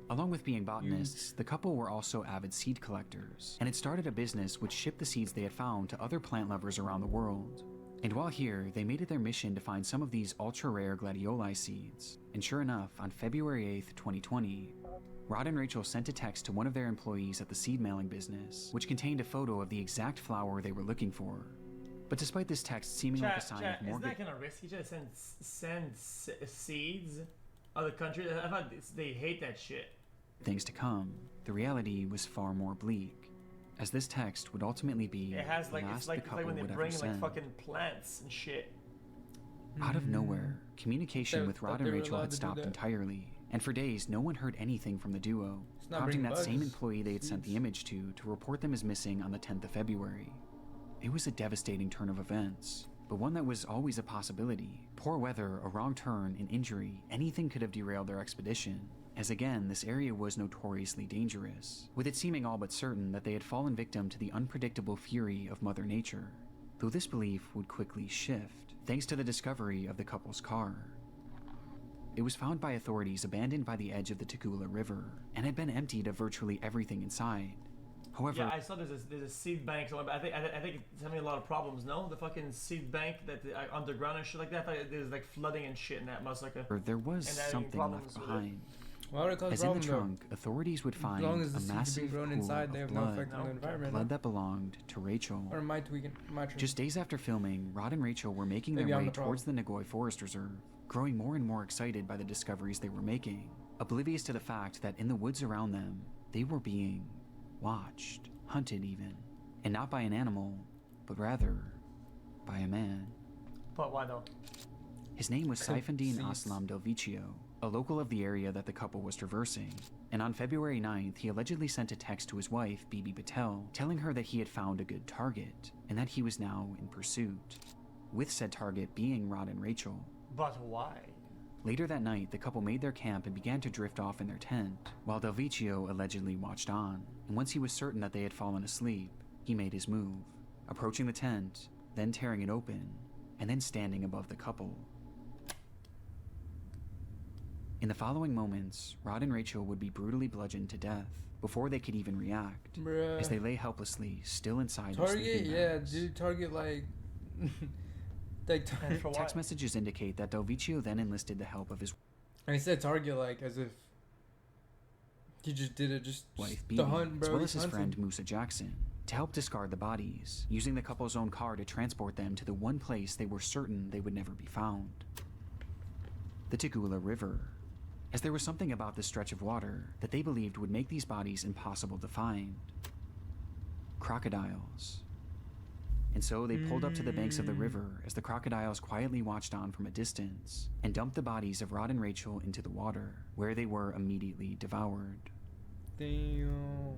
Along with being botanists, the couple were also avid seed collectors, and had started a business which shipped the seeds they had found to other plant lovers around the world. And while here, they made it their mission to find some of these ultra-rare gladioli seeds. And sure enough, on February 8th, 2020, Rod and Rachel sent a text to one of their employees at the seed mailing business, which contained a photo of the exact flower they were looking for. But despite this text seeming like a sign of more isn't that kind of risky to send seeds other countries? I thought they hate that shit. things to come, the reality was far more bleak, as this text would ultimately be It has like the last it's like the couple when they would bring ever like send. fucking plants and shit. Out of nowhere, communication Thought- with thought Rod they and were Rachel allowed had to do stopped that. entirely, and for days no one heard anything from the duo, not prompting bringing that same bugs, employee they had sent the image to report them as missing on the 10th of February. It was a devastating turn of events, but one that was always a possibility. Poor weather, a wrong turn, an injury, anything could have derailed their expedition, as again, this area was notoriously dangerous, with it seeming all but certain that they had fallen victim to the unpredictable fury of Mother Nature, though this belief would quickly shift, thanks to the discovery of the couple's car. It was found by authorities abandoned by the edge of the Tugela River, and had been emptied of virtually everything inside. However, Yeah, I saw there's a seed bank somewhere, but I think it's having a lot of problems. No, the fucking seed bank that underground and shit like that. I thought there's like flooding and shit in that motherfucker. there was And having something problems left with it. behind. Why would it cause As in the problem, though? trunk, authorities would As find long as the a seeds are massive being grown pool inside, of they have no blood, effect on the environment. blood that belonged to Rachel. Or my tweaking, my tree. Just days after filming, Rod and Rachel were making Maybe their I'm way the problem. towards the Ngoi Forest Reserve, growing more and more excited by the discoveries they were making, oblivious to the fact that in the woods around them, they were being watched, hunted even, and not by an animal, but rather by a man. But why though? His name was Saifundin Seeds. Aslam Del Vicio, a local of the area that the couple was traversing, and on February 9th, he allegedly sent a text to his wife, Bibi Patel, telling her that he had found a good target, and that he was now in pursuit, with said target being Rod and Rachel. But why? Later that night, the couple made their camp and began to drift off in their tent, while Del Vicio allegedly watched on, and once he was certain that they had fallen asleep, he made his move, approaching the tent, then tearing it open, and then standing above the couple. In the following moments, Rod and Rachel would be brutally bludgeoned to death before they could even react, Bruh. as they lay helplessly, still inside their Target, sleeping yeah, bags. dude. Target like, like Text messages indicate that Del Vicio then enlisted the help of his I said target like as if he just did it just wife, the Bibi, hunt, bro. as well he's as his friend hunting. Musa Jackson, to help discard the bodies, using the couple's own car to transport them to the one place they were certain they would never be found: the Tugela River, as there was something about this stretch of water that they believed would make these bodies impossible to find. Crocodiles. And so they pulled up to the banks of the river as the crocodiles quietly watched on from a distance and dumped the bodies of Rod and Rachel into the water, where they were immediately devoured. Damn.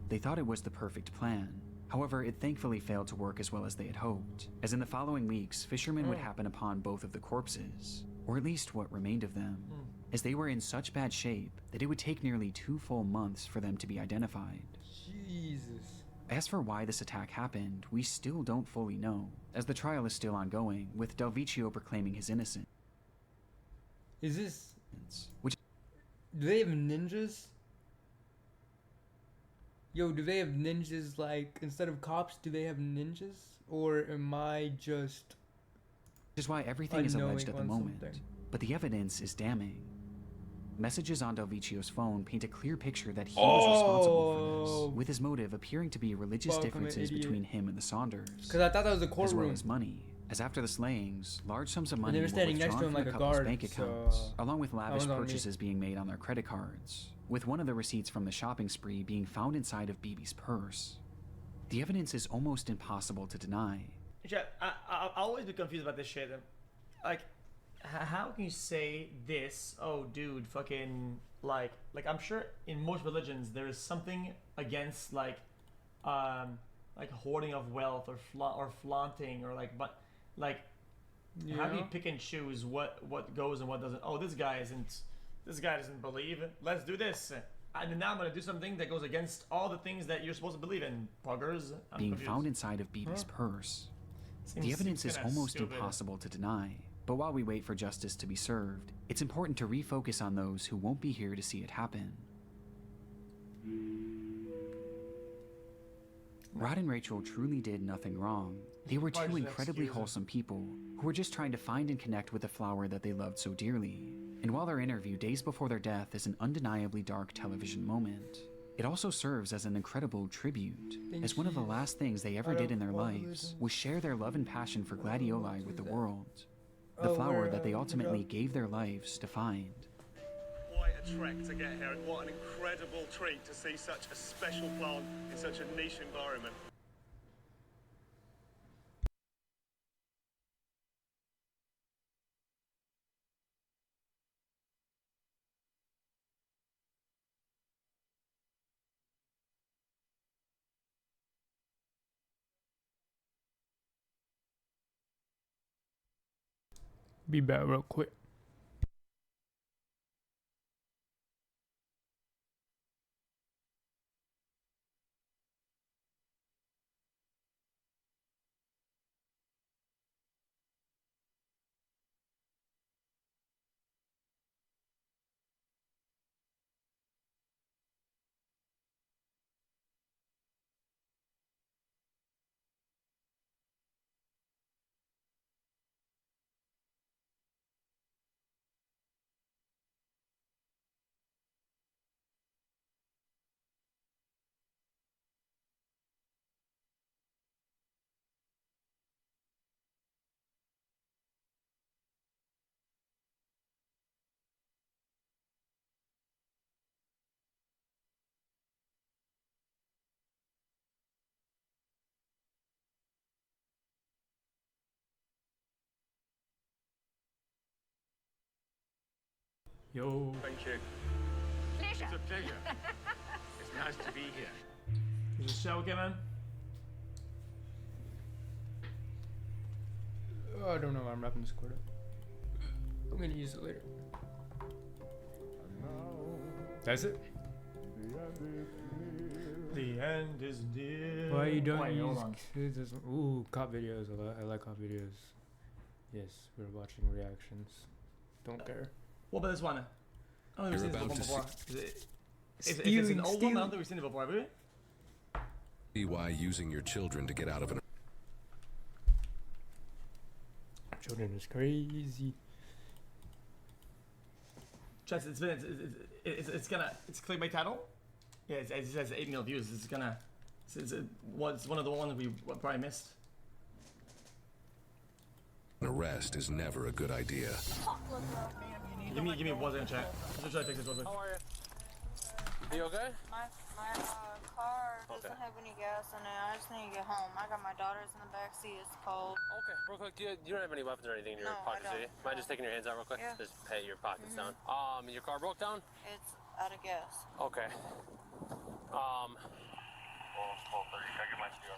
They thought it was the perfect plan. However, it thankfully failed to work as well as they had hoped, as in the following weeks, fishermen would happen upon both of the corpses, or at least what remained of them, as they were in such bad shape that it would take nearly 2 full months for them to be identified. Jesus. As for why this attack happened, we still don't fully know, as the trial is still ongoing, with Delvicio proclaiming his innocence. Is this... Which... Do they have ninjas? Yo, do they have ninjas, like, instead of cops, do they have ninjas? Or am I just... Which is why everything is alleged at the moment, something? but the evidence is damning. Messages on Delvicio's phone paint a clear picture that he was responsible for this, with his motive appearing to be religious differences between him and the Saunders. Because I thought that was a courtroom. As well as money, as after the slayings, large sums of money they were were standing next to withdrawn him from like the a couple's guard, bank so accounts, along with lavish that was on me. purchases being made on their credit cards, with one of the receipts from the shopping spree being found inside of BB's purse. The evidence is almost impossible to deny. Yeah, I'll always be confused about this shit. Like, how can you say this? Oh, dude, fucking like I'm sure in most religions there is something against like hoarding of wealth or flaunting or like, but like how do you pick and choose what goes and what doesn't? Oh, this guy doesn't believe. Let's do this. And then now I'm gonna do something that goes against all the things that you're supposed to believe in. Buggers. Being found inside of BB's purse. The evidence is almost impossible to deny. But while we wait for justice to be served, it's important to refocus on those who won't be here to see it happen. Rod and Rachel truly did nothing wrong. They were two incredibly wholesome people who were just trying to find and connect with the flower that they loved so dearly. And while their interview days before their death is an undeniably dark television moment, it also serves as an incredible tribute, as one of the last things they ever did in their lives was share their love and passion for gladioli with the world. The flower that they ultimately gave their lives to find. Quite a trek to get here, and what an incredible treat to see such a special plant in such a niche environment. Be back real quick. Yo. Thank you. Pleasure. It's a pleasure. It's nice to be here. Is the show okay, man? Oh, I don't know. I'm wrapping this cord up. I'm gonna use it later. That's it. The end is near. Why you don't Wait, use hold on. kids? Ooh, cop videos. I like cop videos. Yes, we're watching reactions. Don't care. What about this one? I don't think we've seen this one before. If it's an old one, I Stealing. don't think we've seen it before, have we? See why using your children to get out of an Children is crazy. Chance, it's clickbait title. Yeah, it says 8 million views. It's one of the ones we probably missed. arrest is never a good idea. Give me 1 second, chat. Let's try to fix this real quick. How are you? You okay? My car doesn't have any gas in it. I just need to get home. I got my daughters in the back seat. It's cold. Okay, real quick. You don't have any weapons or anything in your No, pockets, I do you? don't. Mind just taking your hands out real quick? Yeah. Just pay your pockets down. Your car broke down? It's out of gas. Okay. Well, it's 12:30. Can I get my CO?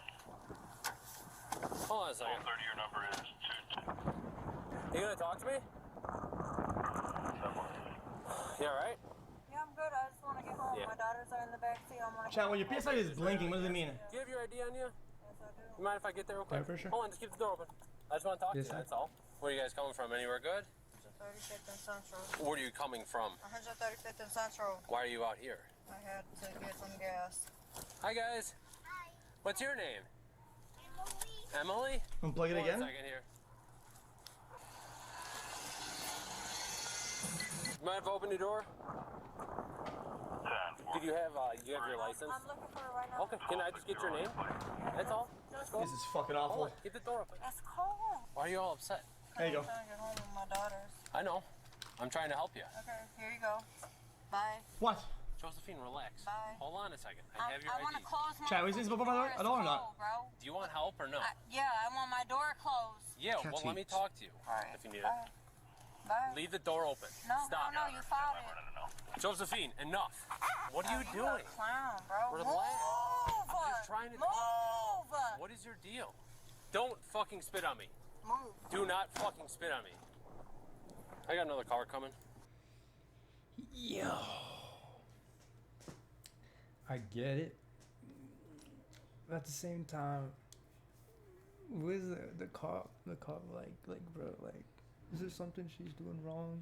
Hold on a second. 12:30. Your number is 2. You gonna talk to me? You alright? Yeah, I'm good. I just want to get home. Yeah. My daughters are in the back seat. I'm gonna Chat, when your PSI is blinking, what does it mean? Do you have your ID? wouldn't you? Yes, I do. You mind if I get there real quick? Yeah, for sure. Hold on, just keep the door open. I just want to talk Yes, to you, sir. that's all. Where are you guys coming from? Anywhere good? 35th and Central. Where are you coming from? 135th and Central. Why are you out here? I had to get some gas. Hi, guys. Hi. What's your name? Emily. Unplug it again? 1 second here. Mind if I open your door? Did you have your license? I'm looking for it right now. Okay, can I just get your name? That's all. This is fucking awful. Keep the door open. It's cold. Why are you all upset? There you go. I'm trying to get home with my daughters. I know. I'm trying to help you. Okay, here you go. Bye. What? Josephine, relax. Bye. Hold on a second. I have your I want to ID. close my Chat, is this before my door at all or not? bro. Do you want help or no? Yeah, I want my door closed. Yeah, well, let me talk to you if you need it. Bye. Leave the door open. No, Stop. no, you found it. Josephine, enough. What are you You're doing? a clown, bro. Relax. Move. I'm just trying to Move. What is your deal? Don't fucking spit on me. Move. Do not fucking spit on me. I got another car coming. Yo. I get it. But at the same time, what is the cop like, bro, like, is there something she's doing wrong?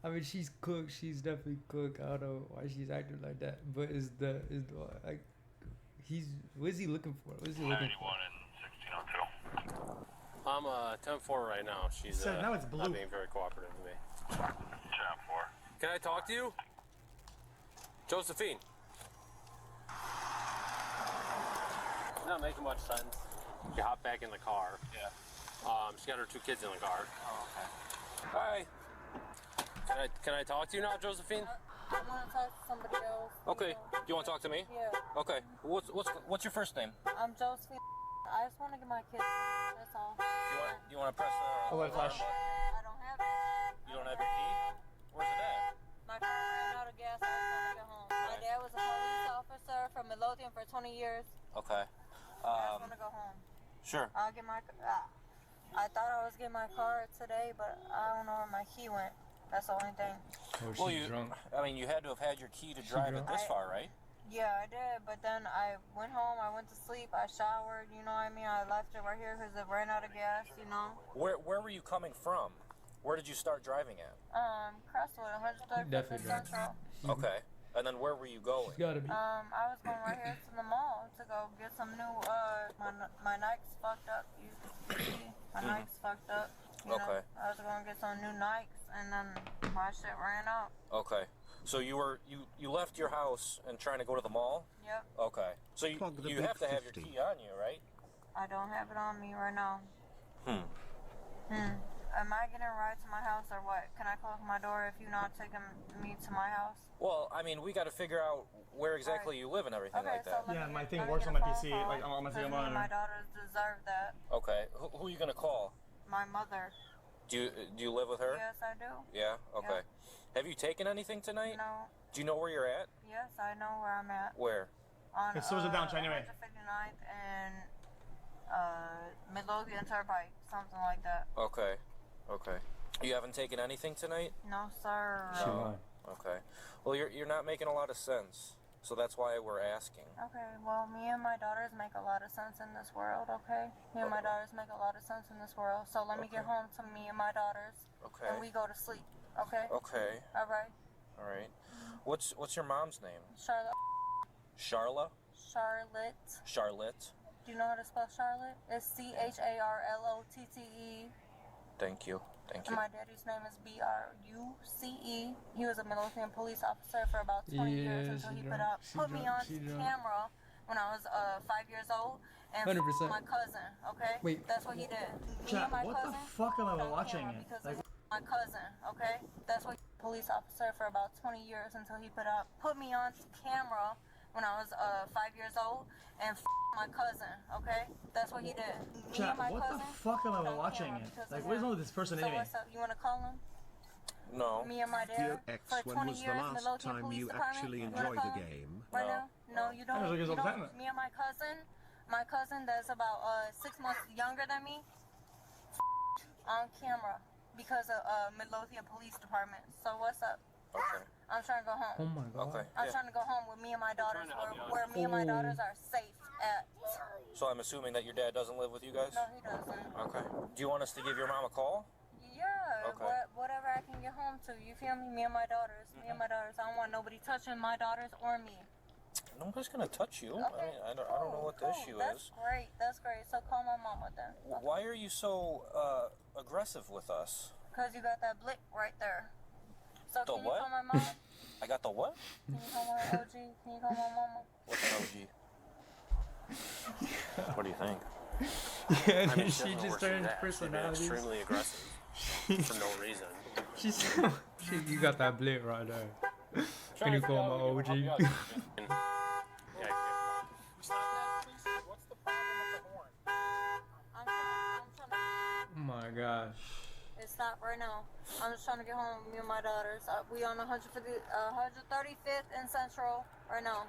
I mean, she's cooked. She's definitely cooked. I don't know why she's acting like that. But like, what is he looking for? What is he looking for? and 1602. I'm 10-4 right now. She's So now it's blue. not being very cooperative with me. Jam 4. Can I talk to you? Josephine. It's not making much sense. She hopped back in the car. Yeah. She got her 2 kids in the car. Oh, okay. Hi. Can I talk to you now, Josephine? I want to talk to somebody else. Okay. You want to talk to me? Yeah. Okay. What's your first name? I'm Josephine. I just want to get my kids. That's all. You want to press the Light flash. I don't have it. You don't have your key? Where's it at? My car ran out of gas. I just want to get home. My dad was a police officer from Midlothian for 20 years. Okay. I just want to go home. Sure. I'll get my. I thought I was getting my car today, but I don't know where my key went. That's the only thing. Oh, she's drunk. I mean, you had to have had your key to drive it this far, right? Yeah, I did, but then I went home, I went to sleep, I showered, you know what I mean? I left it right here because it ran out of gas, you know? Where were you coming from? Where did you start driving at? Crestwood, 135th Definitely drunk. Central. Okay. And then where were you going? She's gotta be. I was going right here to the mall to go get some new, my Nikes fucked up, you see? My Nikes fucked up, you know? I was going to get some new Nikes, and then my shit ran out. Okay. So you left your house and trying to go to the mall? Yep. Okay. So you have to have your key on you, right? I don't have it on me right now. Am I getting a ride to my house or what? Can I close my door if you're not taking me to my house? Well, I mean, we got to figure out where exactly you live and everything like that. Yeah, my thing works on my PC. Like, I'm gonna take a monitor. My daughters deserve that. Okay. Who are you gonna call? My mother. Do you live with her? Yes, I do. Yeah. Okay. Have you taken anything tonight? No. Do you know where you're at? Yes, I know where I'm at. Where? On It slows it down, anyway. 159th and Midlothian Turnpike, something like that. Okay. Okay. You haven't taken anything tonight? No, sir. No. Okay. Well, you're not making a lot of sense, so that's why we're asking. Okay, well, me and my daughters make a lot of sense in this world, okay? Me and my daughters make a lot of sense in this world, so let me get home to me and my daughters, Okay. and we go to sleep, okay? Okay. All right. All right. What's your mom's name? Charlotte. Charla? Charlotte. Charlotte. Do you know how to spell Charlotte? It's CHARLOTTE. Thank you. Thank you. And my daddy's name is BRUCE. He was a Midlothian police officer for about 20 years until he put me on camera when I was 5 years old. And 100%. my cousin, okay? Wait. That's what he did. Chat, Me and my what the cousin fuck am I put on watching camera it? because Like, my cousin, okay? That's what police officer for about 20 years until he put me on camera when I was 5 years old and my cousin, okay? That's what he did. Me chat, and my what the cousin fuck am I put on watching camera it? because Like, of what is him. wrong with this person So anyway? what's up? You want to call him? No. Me and my dad X, for when 20 was the years, last Midlothian time Police you Department. actually You wanna enjoyed call a him? game? Right now? No, you don't. I was like, You it's all the don't. time. Me and my cousin that's about 6 months younger than me, on camera because of Midlothian Police Department. So what's up? Okay. I'm trying to go home. Oh my god. Okay. I'm Yeah. trying to go home with me and my daughters, where me and my daughters are safe at. So I'm assuming that your dad doesn't live with you guys? No, he doesn't. Okay. Do you want us to give your mom a call? Yeah, Okay. whatever I can get home to. You feel me? Me and my daughters. Me and my daughters. I don't want nobody touching my daughters or me. Nobody's gonna touch you. Okay, I mean, I don't know what the issue That's is. great. That's great. So call my mama then. Why are you so aggressive with us? Because you got that blick right there. So The can what? you call my mama? I got the what? Can you call my OG? Can you call my mama? What's an OG? What do you think? Yeah, I mean, she doesn't know just where turned she's at. She's been personalities. extremely aggressive for no reason. You got that blit right there. Can you call my OG? Oh my gosh. It's not right now. I'm just trying to get home with me and my daughters. We on 135th and Central right now.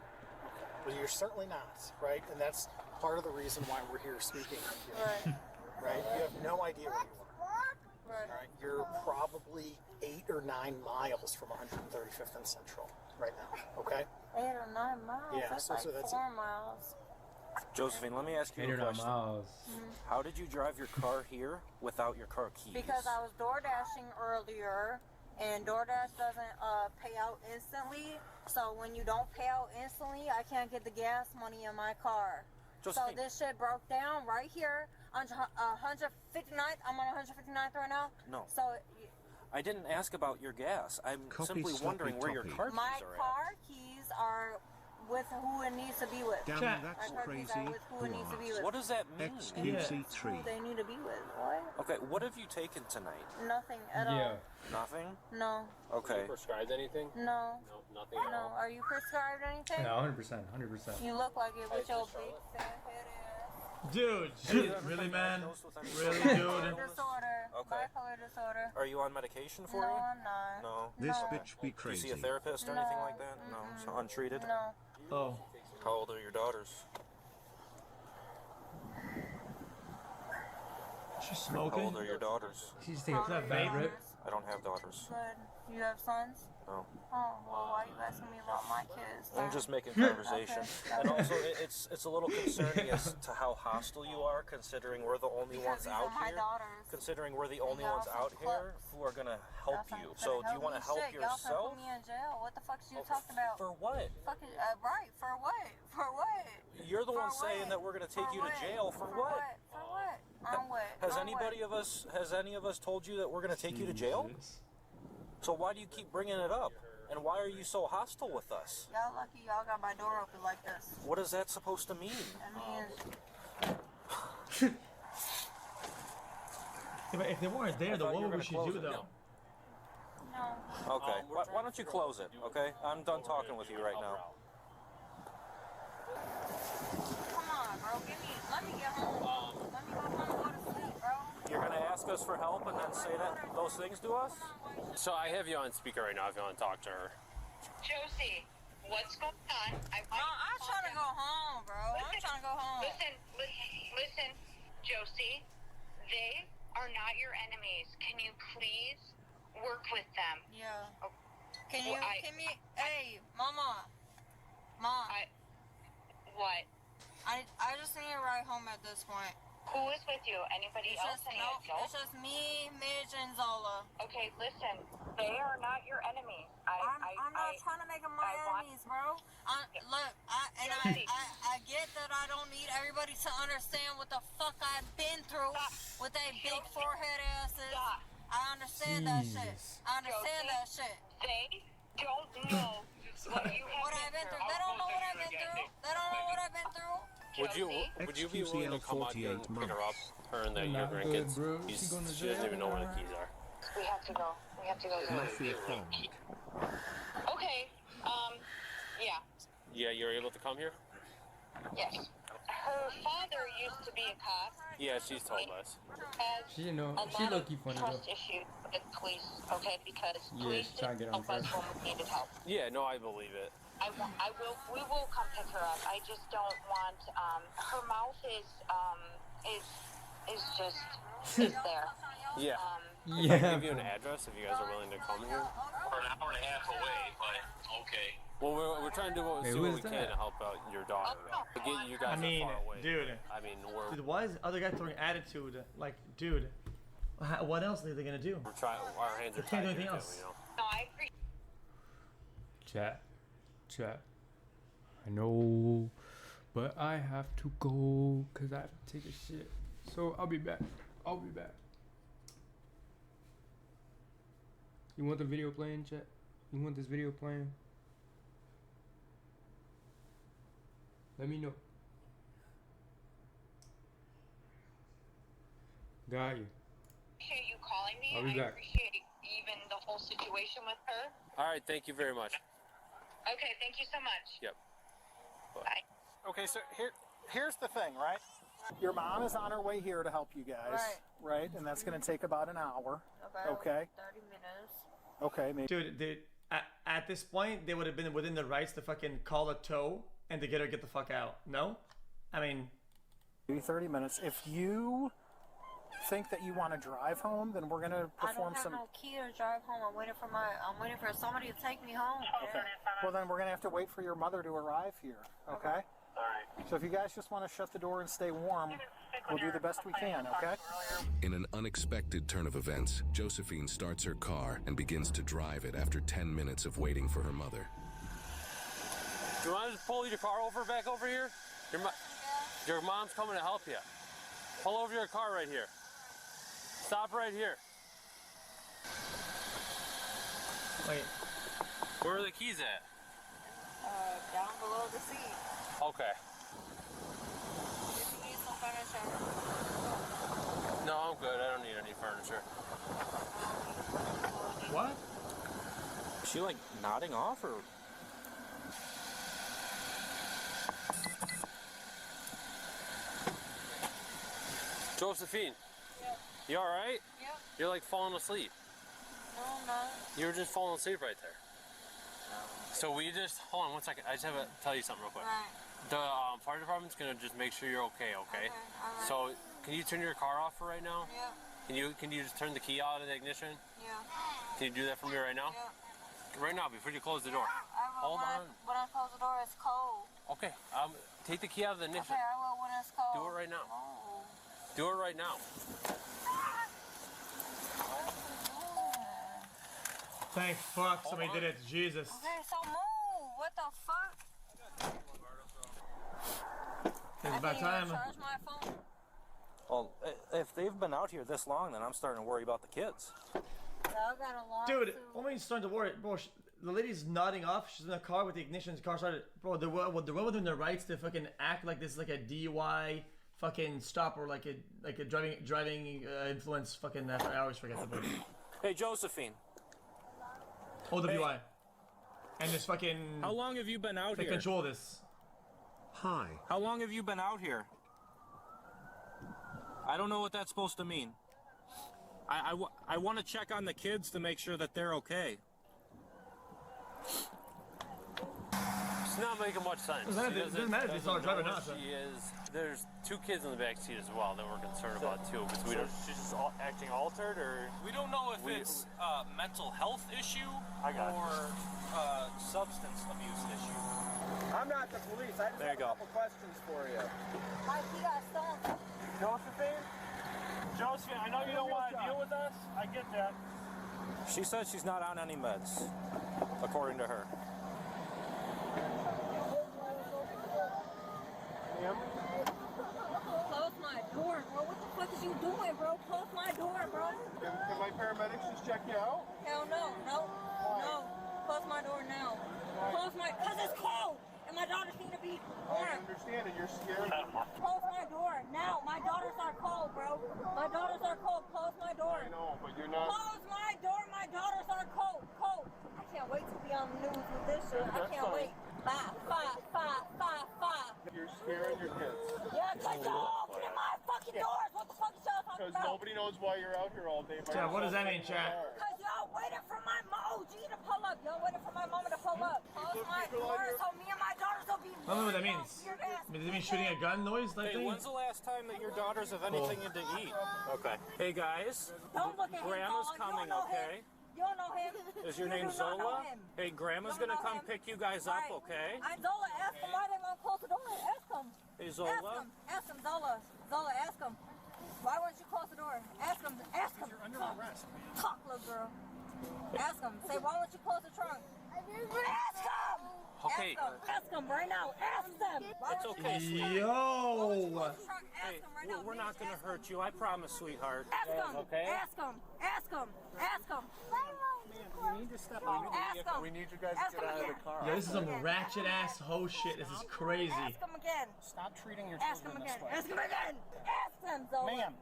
Well, you're certainly not, right? And that's part of the reason why we're here speaking with you. Right. Right? You have no idea where you are. Right. Right? You're probably 8 or 9 miles from 135th and Central right now, okay? 8 or 9 miles? Yeah, that's so like that's 4 miles. Josephine, let me ask you 8 a or 9 question. miles. How did you drive your car here without your car keys? Because I was door dashing earlier, and DoorDash doesn't pay out instantly. So when you don't pay out instantly, I can't get the gas money in my car. Josephine. So this shit broke down right here on 159th. I'm on 159th right now. No. So I didn't ask about your gas. I'm Copy, simply sloppy, wondering where your toppy. car keys my are at. car keys are with who it needs to be with. Damn, My that's car keys crazy. are with who it needs to be with. What does that mean? XQC3. Who they need to be with. What? Okay, what have you taken tonight? Nothing at Yeah. all. Nothing? No. Okay. Prescribed anything? No. No, nothing at No. all. Are you prescribed anything? Yeah, 100%, 100%. You look like it with your big fat head ass. Dude, really, man? Really, Bipolar dude? disorder. Okay. Bipolar disorder. Are you on medication for No, you? I'm not. No. This No. bitch be Do you crazy. see a therapist or anything like that? No. So untreated? No. Oh. How old are your daughters? She's How smoking? old are your daughters? She's taking that vape rip. I don't have daughters. Good. You have sons? No. Oh, well, why are you asking me about my kids? I'm just making conversation. Okay. And also, it's a little concerning as to how hostile you are, considering we're the only ones Because these out are my here. daughters. Considering we're the only y'all ones some out here who are gonna help Y'all you. finna So, do you want to me? help Shit, y'all finna yourself? put me in jail. What the fuck you talking about? For what? Fucking, right, for what? For what? You're the For one saying what? that we're gonna take For you to what? jail. For For what? For what? On what? Has On anybody what? has any of us told you that we're gonna take you to jail? So why do you keep bringing it up? And why are you so hostile with us? Y'all lucky y'all got my door open like this. What is that supposed to mean? I mean, Yeah, but if they weren't there, then what would we should do, though? no. Okay. Why don't you close it? Okay. I'm done talking with you right now. Come on, bro. Let me get home. Let me go home and go to sleep, bro. You're gonna ask us for help and then say those things to us? So I have you on speaker right now if you want to talk to her. Josie, what's going on? I'm trying to go home, bro. I'm trying to go home. Listen, Josie. They are not your enemies. Can you please work with them? Yeah. Can you, hey, Mama. Mom. What? I just need a ride home at this point. Who is with you? Anybody else? It's just me, Midge, and Zola. Okay, listen. They are not your enemies. I'm not trying to make them my enemies, bro. Look, I get that I don't need everybody to understand what the fuck I've been through with they big forehead asses. I understand that shit. I understand that shit. They don't know what I've been through. They don't know what I've been through. They don't know what I've been through. Would you be willing to come out here and pick her up, her and your Not grandkids? good, bro. She She going to doesn't jail even know where the now. keys are. We have to go. We have to go. Mafia Fong. Okay. Yeah. Yeah, you're able to come here? Yes. Her father used to be a cop. Yeah, she's told us. Has She didn't know. a She lot low-key of funny trust though. issues with police, okay? Because Yeah, police she's trying to get on help us first. when we needed help. Yeah, no, I believe it. We will come pick her up. I just don't want, her mouth is is just is there. Yeah. Yeah. Can I give you an address if you guys are willing to come here? We're an hour and a half away, but okay. Well, we're trying to do what, Hey, see who what is we can that? to help out your daughter. Get you guys I mean, far away. dude. I mean, we're Dude, why is the other guy throwing attitude? Like, dude, what else are they gonna do? we're trying. Our hands are They can't do tied anything here, else. too, you know? No, I agree. Chat. I know, but I have to go because I have to take a shit. So I'll be back. You want the video playing, chat? You want this video playing? Let me know. Got you. Appreciate you calling me. I'll be I back. appreciate even the whole situation with her. All right. Thank you very much. Okay, thank you so much. Yep. Bye. Okay, so here's the thing, right? Your mom is on her way here to help you guys, right? And that's going to take about an hour. Okay. 30 minutes. Okay, maybe. Dude, at this point, they would have been within the rights to fucking call a tow and to get the fuck out. No? I mean, Maybe 30 minutes. If you think that you want to drive home, then we're going to I perform don't have some. no key to drive home. I'm waiting for somebody to take me home. Okay. Well, then we're going to have to wait for your mother to arrive here. Okay? So if you guys just want to shut the door and stay warm, we'll do the best we can, okay? In an unexpected turn of events, Josephine starts her car and begins to drive it after 10 minutes of waiting for her mother. Do you want to just pull your car back over here? Your mom's coming to help you. Pull over your car right here. Stop right here. wait. Where are the keys at? Down below the seat. Okay. If you need some furniture. No, I'm good. I don't need any furniture. What? Is she like nodding off or? Josephine. Yep. You all right? Yep. You're like falling asleep. No, no. You were just falling asleep right there. So we just hold on 1 second. I just have to tell you something real quick. Right. The fire department's gonna just make sure you're okay. Okay. Alright. So can you turn your car off for right now? Yep. Can you just turn the key out of the ignition? Yeah. Can you do that for me right now? Yep. Right now, before you close the door. Hold on. When I close the door, it's cold. Okay. Take the key out of the ignition. Okay, I will when it's cold. Do it right now. Oh. Do it right now. Thank fuck somebody did it. Jesus. Okay, so move. What the fuck? It's about time. Charge my phone. Well, if they've been out here this long, then I'm starting to worry about the kids. I got a long Dude, what are you starting to worry? Bro, the lady's nodding off. She's in the car with the ignition. The car started. Bro, the woman within their rights to fucking act like this is like a DUI fucking stop or like a driving influence fucking. I always forget the word. Hey, Josephine. OWI. And this fucking. How long have you been out they here? control this. Hi. How long have you been out here? I don't know what that's supposed to mean. I want to check on the kids to make sure that they're okay. It's not making much sense. It doesn't matter if it's our driver or not. She is. There's 2 kids in the back seat as well that we're concerned about too. Because we don't. She's just acting altered, or we don't know if it's a mental health issue or substance abuse issue. I'm not the police. I just There have you a go. couple questions for you. Mike, you got stolen. Josephine? Josephine, I know you don't want to deal with us. I get that. She says she's not on any meds, according to her. Ma'am? Close my door, bro. What the fuck is you doing, bro? Close my door, bro. Can my paramedics just check you out? Hell no. No. No. Close my door now. Close my... Because it's cold. And my daughters need to be warm. I understand it. You're scared. Close my door now. My daughters are cold, bro. My daughters are cold. Close my door. I know, but you're not. Close my door. My daughters are cold. Cold. I can't wait to be on the news with this shit. I can't wait. Bye. You're scaring your kids. Yeah, because y'all opening my fucking doors. What the fuck is y'all talking Because about? nobody knows why you're out here all day. Chat, what does that mean, chat? Because y'all waiting for my OG to pull up. Y'all waiting for my mama to pull up. Close my door so me and my daughters will be I don't know what that means. Does it mean shooting a gun noise? Like Hey, when's the last time that your daughters have anything to eat? Okay. Hey guys, Don't look at him. Grandma's Zola. coming, You don't know okay? him. You don't know him. Is your You name do not know Zola? him. Hey, Grandma's You don't gonna know come him. pick you guys up, okay? Zola, ask him why they won't close the door. Ask him. Hey, Zola. Ask him, Zola. Zola, ask him. Why won't you close the door? Ask him. Ask him. You're under arrest. Talk, little girl. Ask him. Say, why won't you close the trunk? Ask him. Okay. Ask him right now. Ask them. It's okay, sweetie. Yo! Hey, we're not gonna hurt you. I promise, sweetheart. Ask him. Okay? Ask him. Ask him. Ask him. You need to step on. Ask him. We need you guys Ask to get him out of the again. car. Yo, this is some ratchet ass hoe shit. This is crazy. Ask him again. Stop treating your Ask him children this again. way. Ask him again. Ask him, Zola. Ma'am.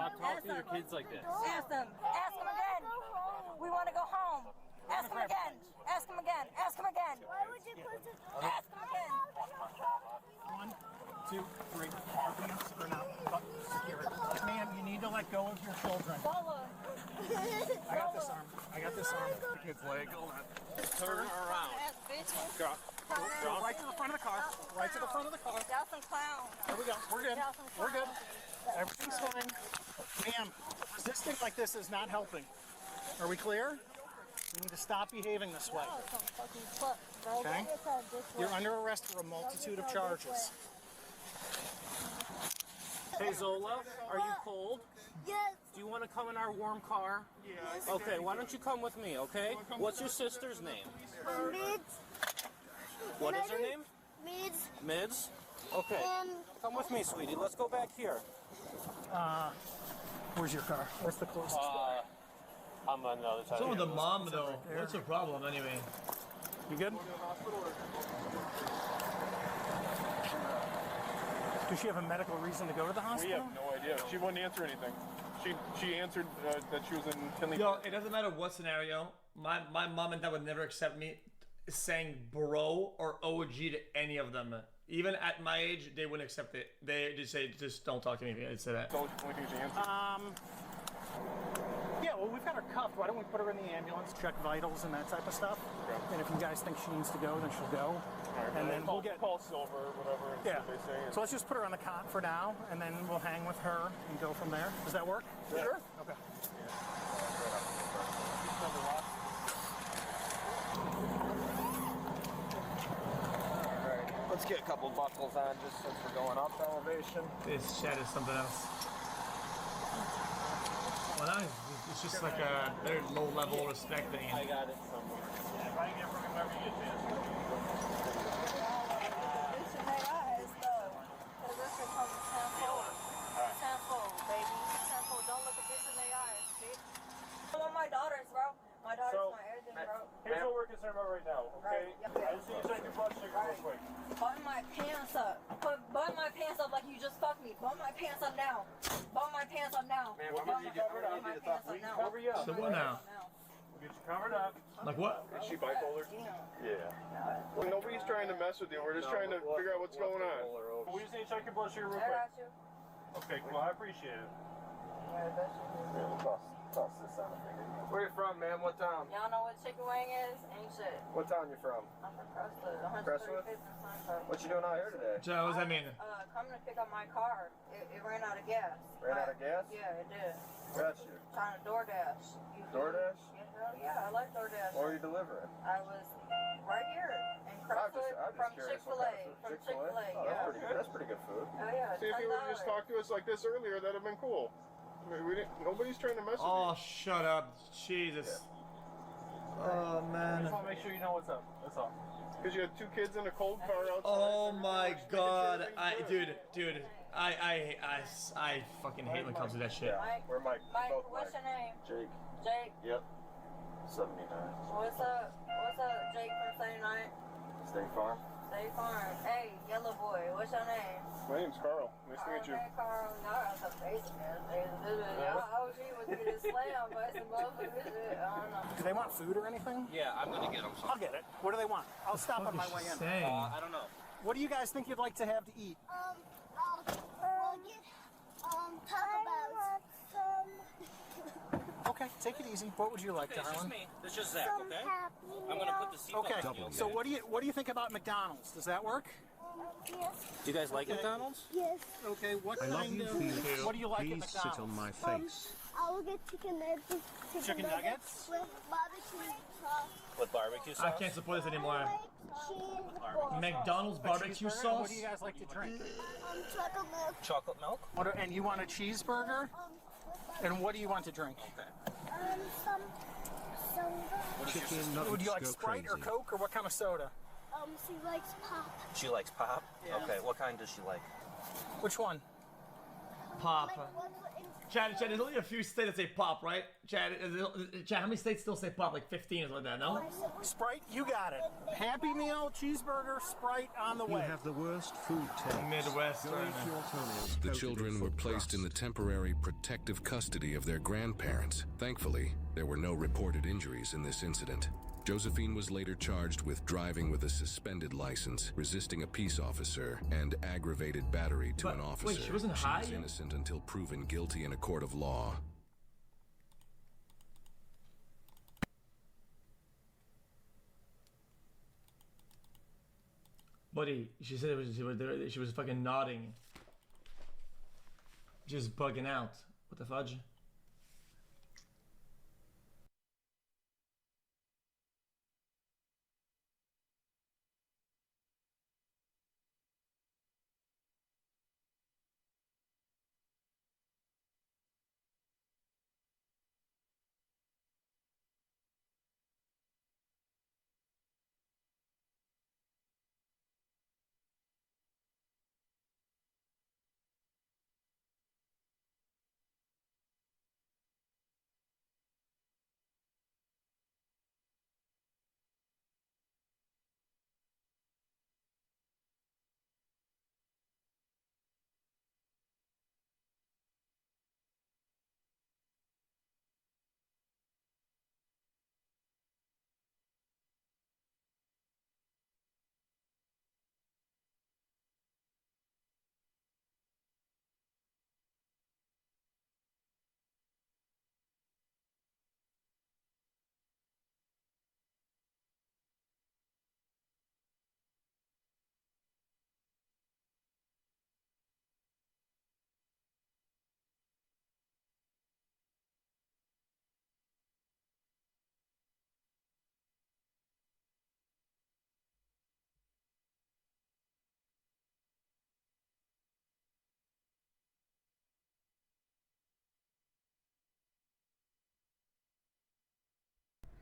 Ask Talk to your him. kids like this. Ask him. Ask him again. We want to go home. Ask him again. Ask him again. Ask him again. Why would you close it? Ask him again. 1, 2, 3. Our pants are not secured. Ma'am, you need to let go of your children. Zola. I got this arm. I got this arm. The kid's leg. Hold on. Turn around. Go Right to the front of the car. Right to the front of the car. Y'all some clowns. There we go. We're good. We're good. Everything's fine. Ma'am, resisting like this is not helping. Are we clear? You need to stop behaving this way. Okay? You're under arrest for a multitude of charges. Hey, Zola, are you cold? Yes. Do you want to come in our warm car? Yes. Okay, why don't you come with me, okay? What's your sister's name? Mids. What is her name? Mids. Mids? Okay. Come with me, sweetie. Let's go back here. Where's your car? Where's the closest car? I'm on the other side. What's with the mom though? What's the problem anyway? You good? Does she have a medical reason to go to the We hospital? have no idea. She wouldn't answer anything. She answered that she was in Tinley. Yo, it doesn't matter what scenario. My mom and dad would never accept me saying bro or OG to any of them. Even at my age, they wouldn't accept it. They just say, just don't talk to me. They'd say that. Yeah, well, we've got her cuffed. Why don't we put her in the ambulance, check vitals and that type of stuff? Okay. And if you guys think she needs to go, then she'll go. Right, and then we'll get call Silver or whatever and see what they say. So let's just put her on the cot for now, and then we'll hang with her and go from there. Does that work? Yeah. Sure. Okay. Let's get a couple buckles on just since we're going up elevation. This shed is something else. Well, now it's just like a very low level respect thing. I got it somewhere. Yeah, if I can get from wherever you get this. My daughters, bro. My daughters, my everything, bro. Here's what we're concerned about right now, okay? I just need you to check your blood sugar real quick. Button my pants up. Button my pants up like you just fucked me. Button my pants up now. Button my pants up now. Man, we'll get you covered up. My pants up now. Cover you up. So what now? We'll get you covered up. Like what? Is she bipolar? Yeah. Well, nobody's trying to mess with you. We're just trying to figure out what's going on. We just need to check your blood sugar real quick. I got you. Okay, cool. I appreciate it. Toss this on. Where you from, man? What town? Y'all know what chicken wing is? Ain't shit. What town you from? I'm from Crestwood. 135th and Suncoast. What you doing out here today? So what does that mean? Coming to pick up my car. It ran out of gas. Ran out of gas? Yeah, it did. Got you. Trying to DoorDash. DoorDash? Yeah, I like DoorDash. What are you delivering? I was right here in Crestwood from Chick-fil-A. From Chick-fil-A, yeah. That's pretty good food. Oh, yeah. See, if you would have just talked to us like this earlier, that'd have been cool. I mean, nobody's trying to mess with you. Oh, shut up. Jesus. Oh, I man. just want to make sure you know what's up. That's all. Because you had two kids in a cold car outside. Oh my god. Dude. I fucking hate when it comes to that shit. Mike, We're Mike. Mike, Both what's your name? Jake. Jake. Yep. 79. What's up? What's up, Jake from 79? State Farm. State Farm. Hey, yellow boy, what's your name? My name's Carl. Nice to meet you. Hey, Carl. No, that's amazing, man. OG was getting slammed by some motherfuckers. I don't know. Do they want food or anything? Yeah, I'm gonna get them some. I'll get it. What do they want? I'll stop on my way in. I don't know. What do you guys think you'd like to have to eat? We'll get Taco Bells. Okay, take it easy. What would you like, Okay, it's just darling? me. It's just Zach, okay? I'm gonna put the seatbelt Okay. on you. So what do you think about McDonald's? Does that work? Yes. Do you guys like McDonald's? Yes. Okay, what I love kind you, of, Felix. what do you like at Please sit on McDonald's? my face. I will get chicken nuggets. Chicken nuggets? With barbecue sauce. With barbecue sauce? I can't support this anymore. Cheese. McDonald's A barbecue cheeseburger? sauce? What do you guys like to drink? Chocolate milk. Chocolate milk? And you want a cheeseburger? And what do you want to drink? Some soda. Chicken Would nuggets you like go Sprite or crazy. Coke or what kind of soda? She likes pop. She likes pop? Yeah. Okay, what kind does she like? Which one? Pop. Chad, there's only a few states that say pop, right? Chad, how many states still say pop? Like 15 or something like that, no? Sprite, you got it. Happy Meal, cheeseburger, Sprite on the You way. have the worst food taste. Midwest. Go eat your toenails The coated children in were foot placed in the crust. temporary protective custody of their grandparents. Thankfully, there were no reported injuries in this incident. Josephine was later charged with driving with a suspended license, resisting a peace officer, and aggravated battery to an officer. Wait, she wasn't high? She was innocent until proven guilty in a court of law. Buddy, she said she was fucking nodding. Just bugging out. What the fudge?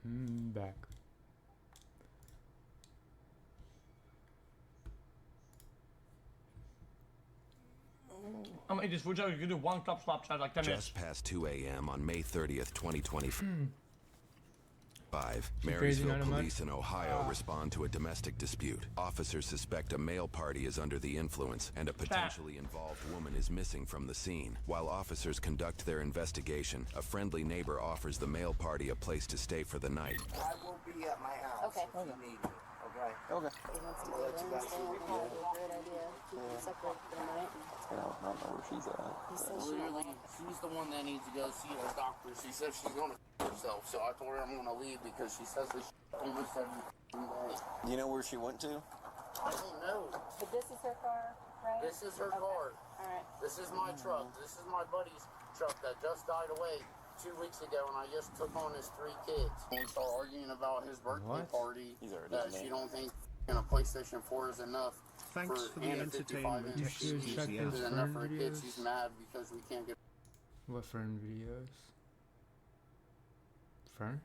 Back. I'm gonna eat this food. You can do one cup stop charge like 10 minutes. Just past 2 a.m. on May 30th, 2025, crazy Marysville amount of money? police in Ohio respond to a domestic dispute. Officers suspect a male party is under the influence and a potentially involved woman is missing from the scene. While officers conduct their investigation, a friendly neighbor offers the male party a place to stay for the night. I will be at my house Okay. if you need me. Okay. Okay. He wants to I'll go let you guys Wednesday. see I think that'd be a great idea. Keep them separate for the night. I don't know where she's at. He says she Literally, she's the one that needs to go see her doctor. She says she's gonna herself, so I told her I'm gonna leave because she says this almost every day. You know where she went to? I don't know. But this is her car, right? This is her car. Alright. This is my truck. This is my buddy's truck that just died away 2 weeks ago, and I just took on his 3 kids. We start arguing about his birthday party. That she don't think a PlayStation 4 is enough. Thanks for the and a entertainment. 55 inch You should check TV those is enough for friend kids. videos. She's mad because we can't get. What fern videos? Fern?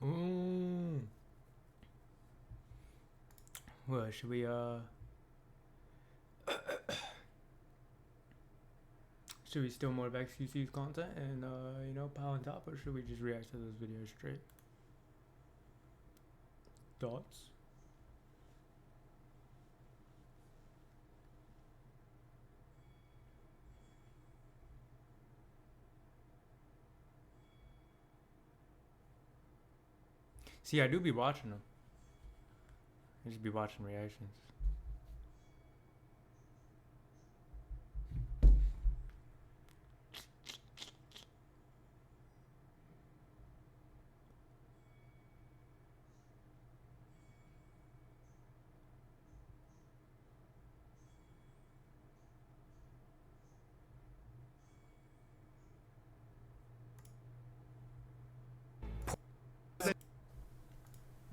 Ooh. What should we should we steal more of XQC's content and you know, pile on top, or should we just react to those videos straight? Thoughts? See, I do be watching them. I just be watching reactions.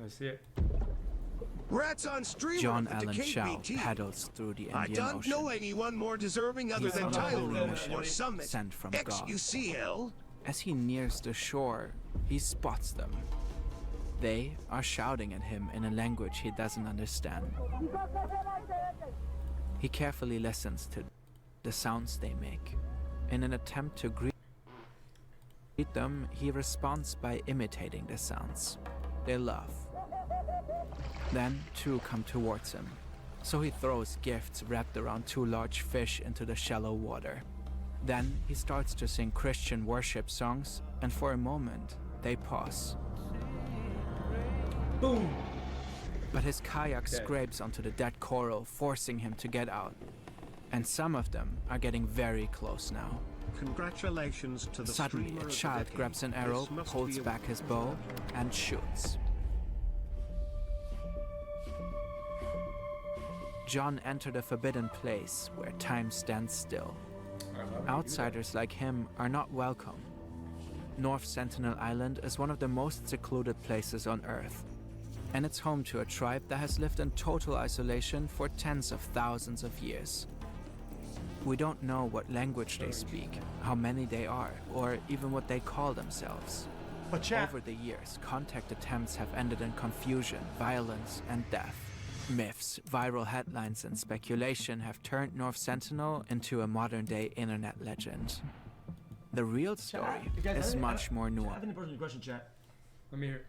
I see it. Rats on streamer John of the Allen decayed Shaw BT. paddles through the I Indian don't Ocean. know anyone more deserving other He's than on a Tyler holy mission or Summit. sent from God. XUCL. As he nears the shore, he spots them. They are shouting at him in a language he doesn't understand. He carefully listens to the sounds they make. In an attempt to greet them, he responds by imitating the sounds. They laugh. Then two come towards him, so he throws gifts wrapped around two large fish into the shallow water. Then he starts to sing Christian worship songs, and for a moment, they pause. Boom! But his kayak scrapes onto the dead coral, forcing him to get out. And some of them are getting very close now. Congratulations to the Suddenly, streamer a of the child decade. grabs an arrow, This must pulls be a- back his bow, and shoots. John entered a forbidden place where time stands still. Outsiders like him are not welcome. North Sentinel Island is one of the most secluded places on Earth, and it's home to a tribe that has lived in total isolation for tens of thousands of years. We don't know what language they speak, how many they are, or even what they call themselves. But chat. Over the years, contact attempts have ended in confusion, violence, and death. Myths, viral headlines, and speculation have turned North Sentinel into a modern-day internet legend. The real story is much more I have nuanced. an important question, chat. Let me hear.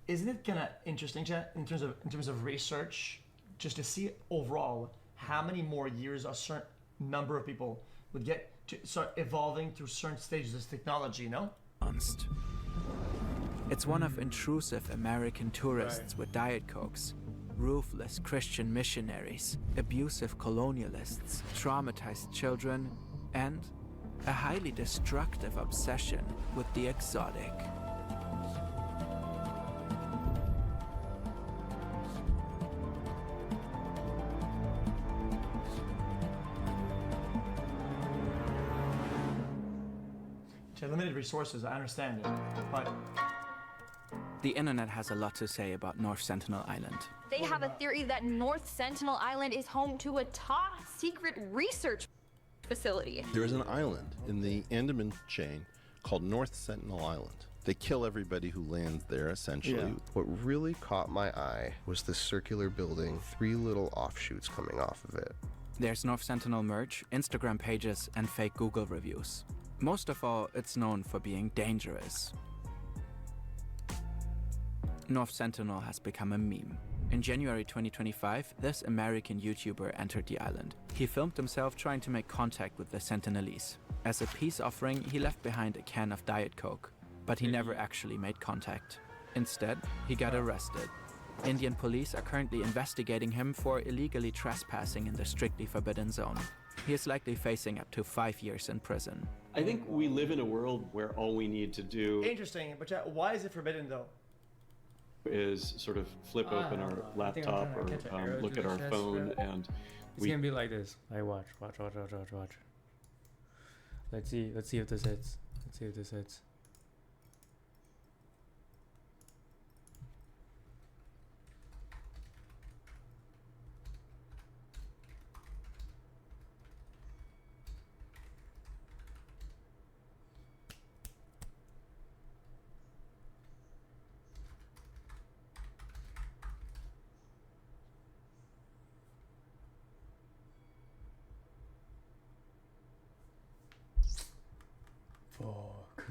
Isn't it kind of interesting, chat, in terms of research, just to see overall how many more years a certain number of people would get to start evolving through certain stages of technology, you know? It's one of intrusive American tourists with Diet Cokes, ruthless Christian missionaries, abusive colonialists, traumatized children, and a highly destructive obsession with the exotic. To limited resources, I understand it, but The internet has a lot to say about North Sentinel Island. They have a theory that North Sentinel Island is home to a top secret research facility. There is an island in the Andaman chain called North Sentinel Island. They kill everybody who lands there, essentially. Yeah. What really caught my eye was this circular building, 3 little offshoots coming off of it. There's North Sentinel merch, Instagram pages, and fake Google reviews. Most of all, it's known for being dangerous. North Sentinel has become a meme. In January 2025, this American YouTuber entered the island. He filmed himself trying to make contact with the Sentinelese. As a peace offering, he left behind a can of Diet Coke, but he never actually made contact. Instead, he got arrested. Indian police are currently investigating him for illegally trespassing in the strictly forbidden zone. He is likely facing up to 5 years in prison. I think we live in a world where all we need to do interesting. But chat, why is it forbidden though? is sort of flip open our I think I'm laptop trying to catch an or arrow look through at the our chest, phone bro. and It's gonna be like this. Like watch. Let's see if this hits. Fuck.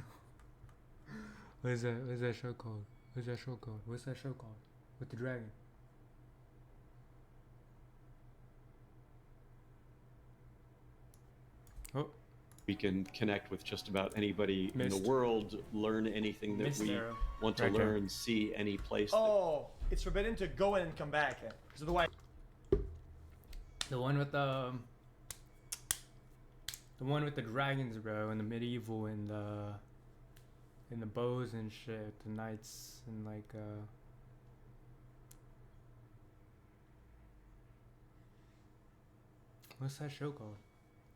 What's that show called? What's that show called? With the dragon. Oh. we can connect with just about anybody in Missed. the world, learn anything that Missed we arrow. want to Right there. learn, see any place. Oh, it's forbidden to go in and come back. Because otherwise, The one with the dragons, bro, and the medieval and the bows and shit, the knights and like what's that show called?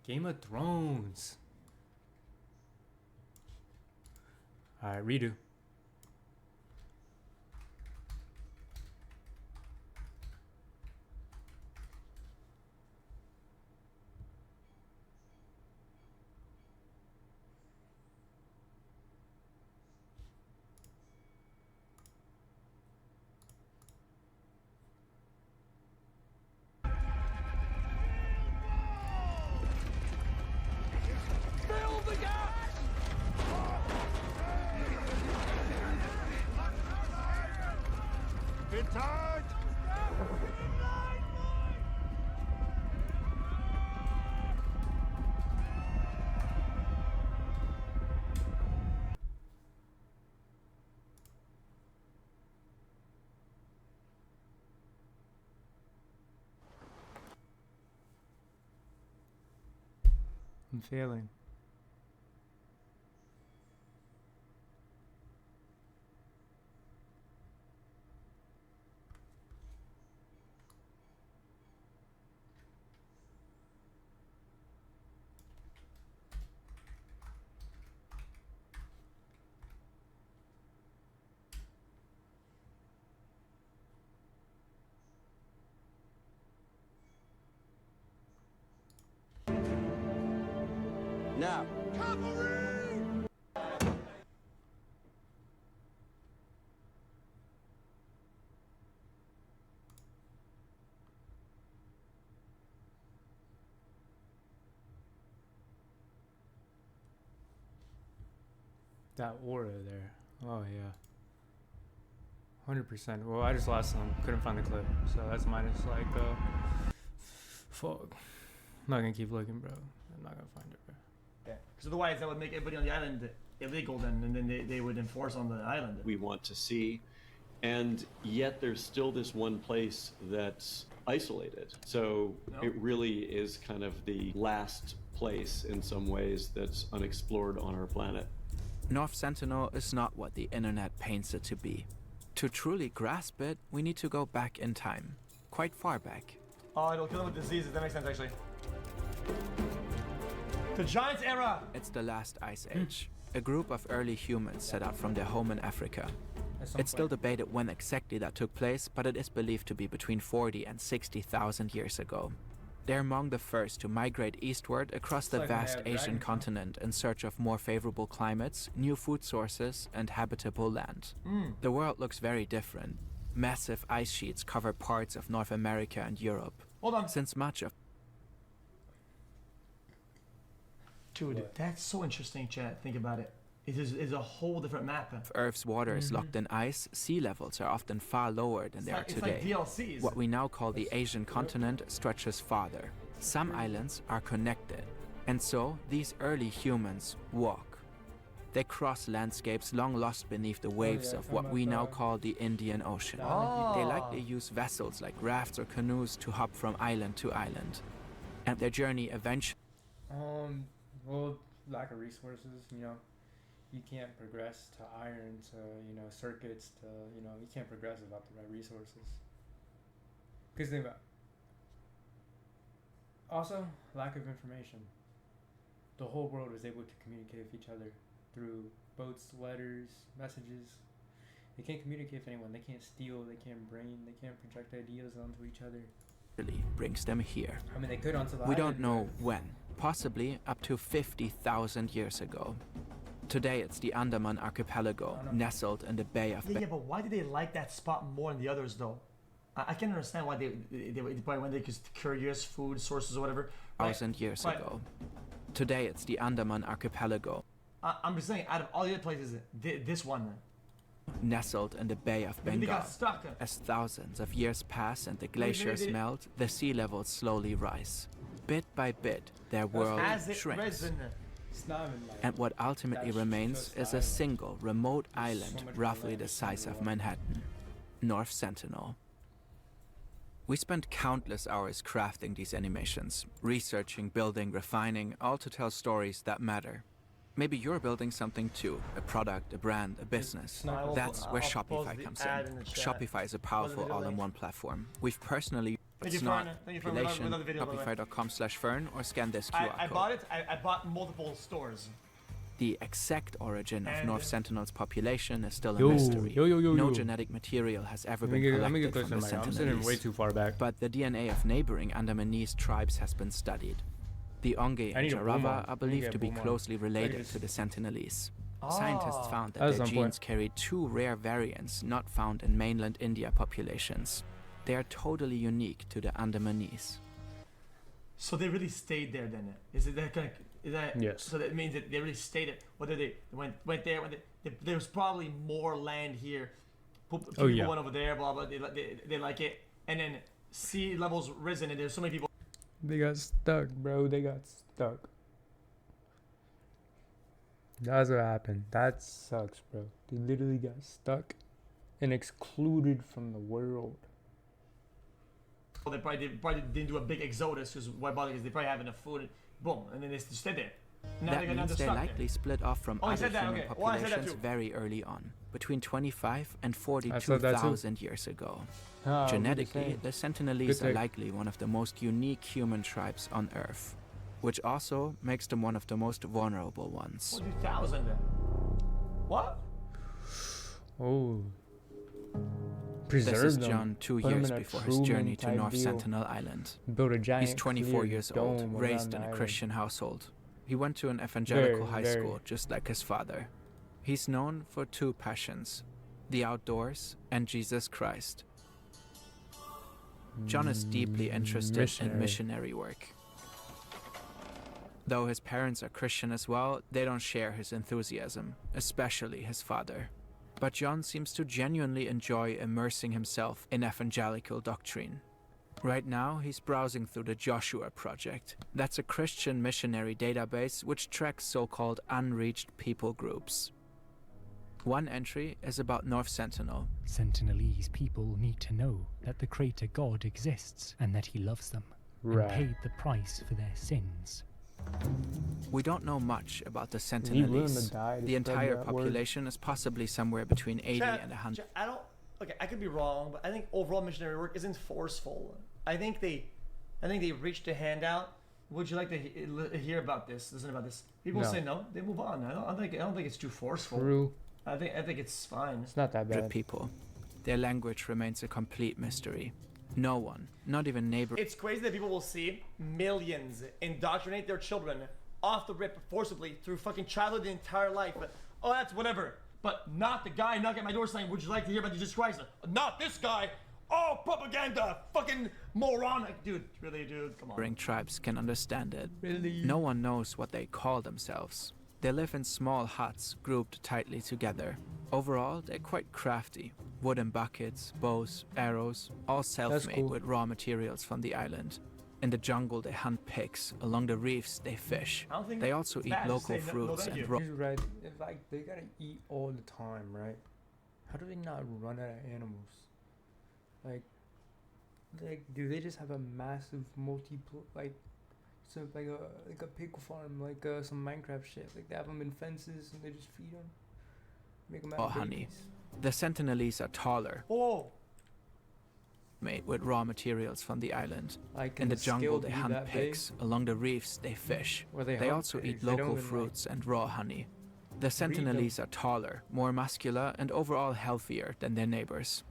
Game of Thrones. Alright, redo. tight! I'm failing. Now. That aura there. Oh yeah. 100%. Well, I just lost some. Couldn't find the clip. So that's minus like fuck. I'm not gonna keep looking, bro. I'm not gonna find it, bro. Yeah. Because otherwise that would make everybody on the island illegal then, and then they would enforce on the island. We want to see, and yet there's still this one place that's isolated. So it really is kind of the last place in some ways that's unexplored on our planet. North Sentinel is not what the internet paints it to be. To truly grasp it, we need to go back in time, quite far back. Oh, it'll kill them with diseases. That makes sense, actually. The Giants era! It's the last ice age. A group of early humans set out from their home in Africa. It's still debated when exactly that took place, but it is believed to be between 40 and 60,000 years ago. They're among the first to migrate eastward across the vast Asian continent in search of more favorable climates, new food sources, and habitable land. The world looks very different. Massive ice sheets cover parts of North America and Europe. Hold on. Since much of... Dude, that's so interesting, Chad. Think about it. It is a whole different map. Earth's water is locked in ice, sea levels are often far lower than they are today. It's like DLCs. What we now call the Asian continent stretches farther. Some islands are connected, and so these early humans walk. They cross landscapes long lost beneath the waves of what we now call the Indian Ocean. They likely use vessels like rafts or canoes to hop from island to island. And their journey eventually... Well, lack of resources, you know. You can't progress to iron, to, you know, circuits, to, you know, you can't progress without the right resources. Because think about also, lack of information. The whole world was able to communicate with each other through boats, letters, messages. They can't communicate with anyone. They can't steal, they can't brain, they can't project ideas onto each other. brings them here. I mean, they could onto the We don't island, know when, possibly up to 50,000 years ago. Today it's the Andaman archipelago, nestled in the Bay of Yeah, but why did they like that spot more than the others, though? I can't understand why they probably went there because curious food sources or whatever. 1,000 years ago. Today it's the Andaman archipelago. I'm just saying, out of all the other places, this one. Nestled in the Bay of Maybe they Bengal. got stuck. As thousands of years pass and the glaciers melt, the sea levels slowly rise. Bit by bit, their world shrinks. And what ultimately remains is a single remote island roughly the size of Manhattan, North Sentinel. We spent countless hours crafting these animations, researching, building, refining, all to tell stories that matter. Maybe you're building something too, a product, a brand, a business. That's where Shopify comes in. Shopify is a powerful all-in-one platform. We've personally Thank you, not Fern. Thank you, Fern. We love the video, by the way. Shopify.com/Fern or scan this QR I code. bought it. I bought multiple stores. The exact origin of And- North Sentinel's population is still a Yo, mystery. yo, yo, yo, No yo. genetic material has ever Let me been get- let me get collected closer from the to the mic. I'm sitting Sentinelese. way too far back. But the DNA of neighboring Andamanese tribes has been studied. The Onge I and need a boom Jarava on. I are need to believed get to a be boom on. closely related just- to the Sentinelese. Ah. Scientists found that That was their on genes point. carry two rare variants not found in mainland India populations. They are totally unique to the Andamanese. So they really stayed there then? Is it that kind of? Is that? Yes. So that means that they really stayed it. Whether they went there, there was probably more land here People went over there, blah blah. They like it, and then sea levels risen, and there's so many people. They got stuck, bro. They got stuck. That's what happened. That sucks, bro. They literally got stuck and excluded from the world. They probably didn't do a big exodus because why bother? Because they probably have enough food. Boom, and then they just stayed there. Now That means they likely split off from other human Okay. Well, I said that populations too. very early on, between 25 and 42,000 years ago. Genetically, the Sentinelese are likely one of the most unique human tribes on Earth, which also makes them one of the most vulnerable ones. 40,000. What? Oh. This is Preserve John them. 2 Put 'em years in a before his Truman journey to type North deal. Sentinel Island. Build a giant He's 24 clear years old, dome raised in around a the Christian household. He went to an evangelical high school just like his father. He's known for two passions, the outdoors and Jesus Christ. John is deeply interested in missionary work. Though his parents are Christian as well, they don't share his enthusiasm, especially his father. But John seems to genuinely enjoy immersing himself in evangelical doctrine. Right now, he's browsing through the Joshua Project. That's a Christian missionary database which tracks so-called unreached people groups. One entry is about North Sentinel. Sentinelese people need to know that the Creator God exists and that he loves them, Right. and paid the price for their sins. We don't know much about the willing to Sentinelese. die to The spread entire that word? population is possibly somewhere between 80 and 100. I don't. Okay, I could be wrong, but I think overall missionary work isn't forceful. I think they reached a hand out. Would you like to hear about this? Listen about this. People No. say no, they move on. I don't think it's too forceful. True. I think it's fine. It's not that bad. People. Their language remains a complete mystery. No one, not even neighbors. It's crazy that people will see millions indoctrinate their children off the rip forcibly through fucking childhood the entire life. But, oh, that's whatever. But not the guy knocking at my door saying, would you like to hear about Jesus Christ? Not this guy. Oh, propaganda. Fucking moron. Like, dude, really, dude, come on. Neighboring tribes can understand it. Really? No one knows what they call themselves. They live in small huts grouped tightly together. Overall, they're quite crafty. Wooden buckets, bows, arrows, all self-made cool. with raw materials from the island. In the jungle, they hunt pigs. Along the reefs, they fish. I don't think They also it's eat bad to local say no, fruits thank and you. raw. He's right. It's like they gotta eat all the time, right? How do they not run out of animals? Like, do they just have a massive like a pig farm, like some Minecraft shit? Like they have them in fences and they just feed them, make them Raw honey. The Sentinelese are taller, Oh, made with raw materials from the island. Like, In the jungle, they be hunt that big? pigs. Along the reefs, they fish. Or they They hunt also pigs, eat they don't local even, like, fruits and raw honey. The them. Sentinelese are taller, more muscular, and overall healthier than their neighbors.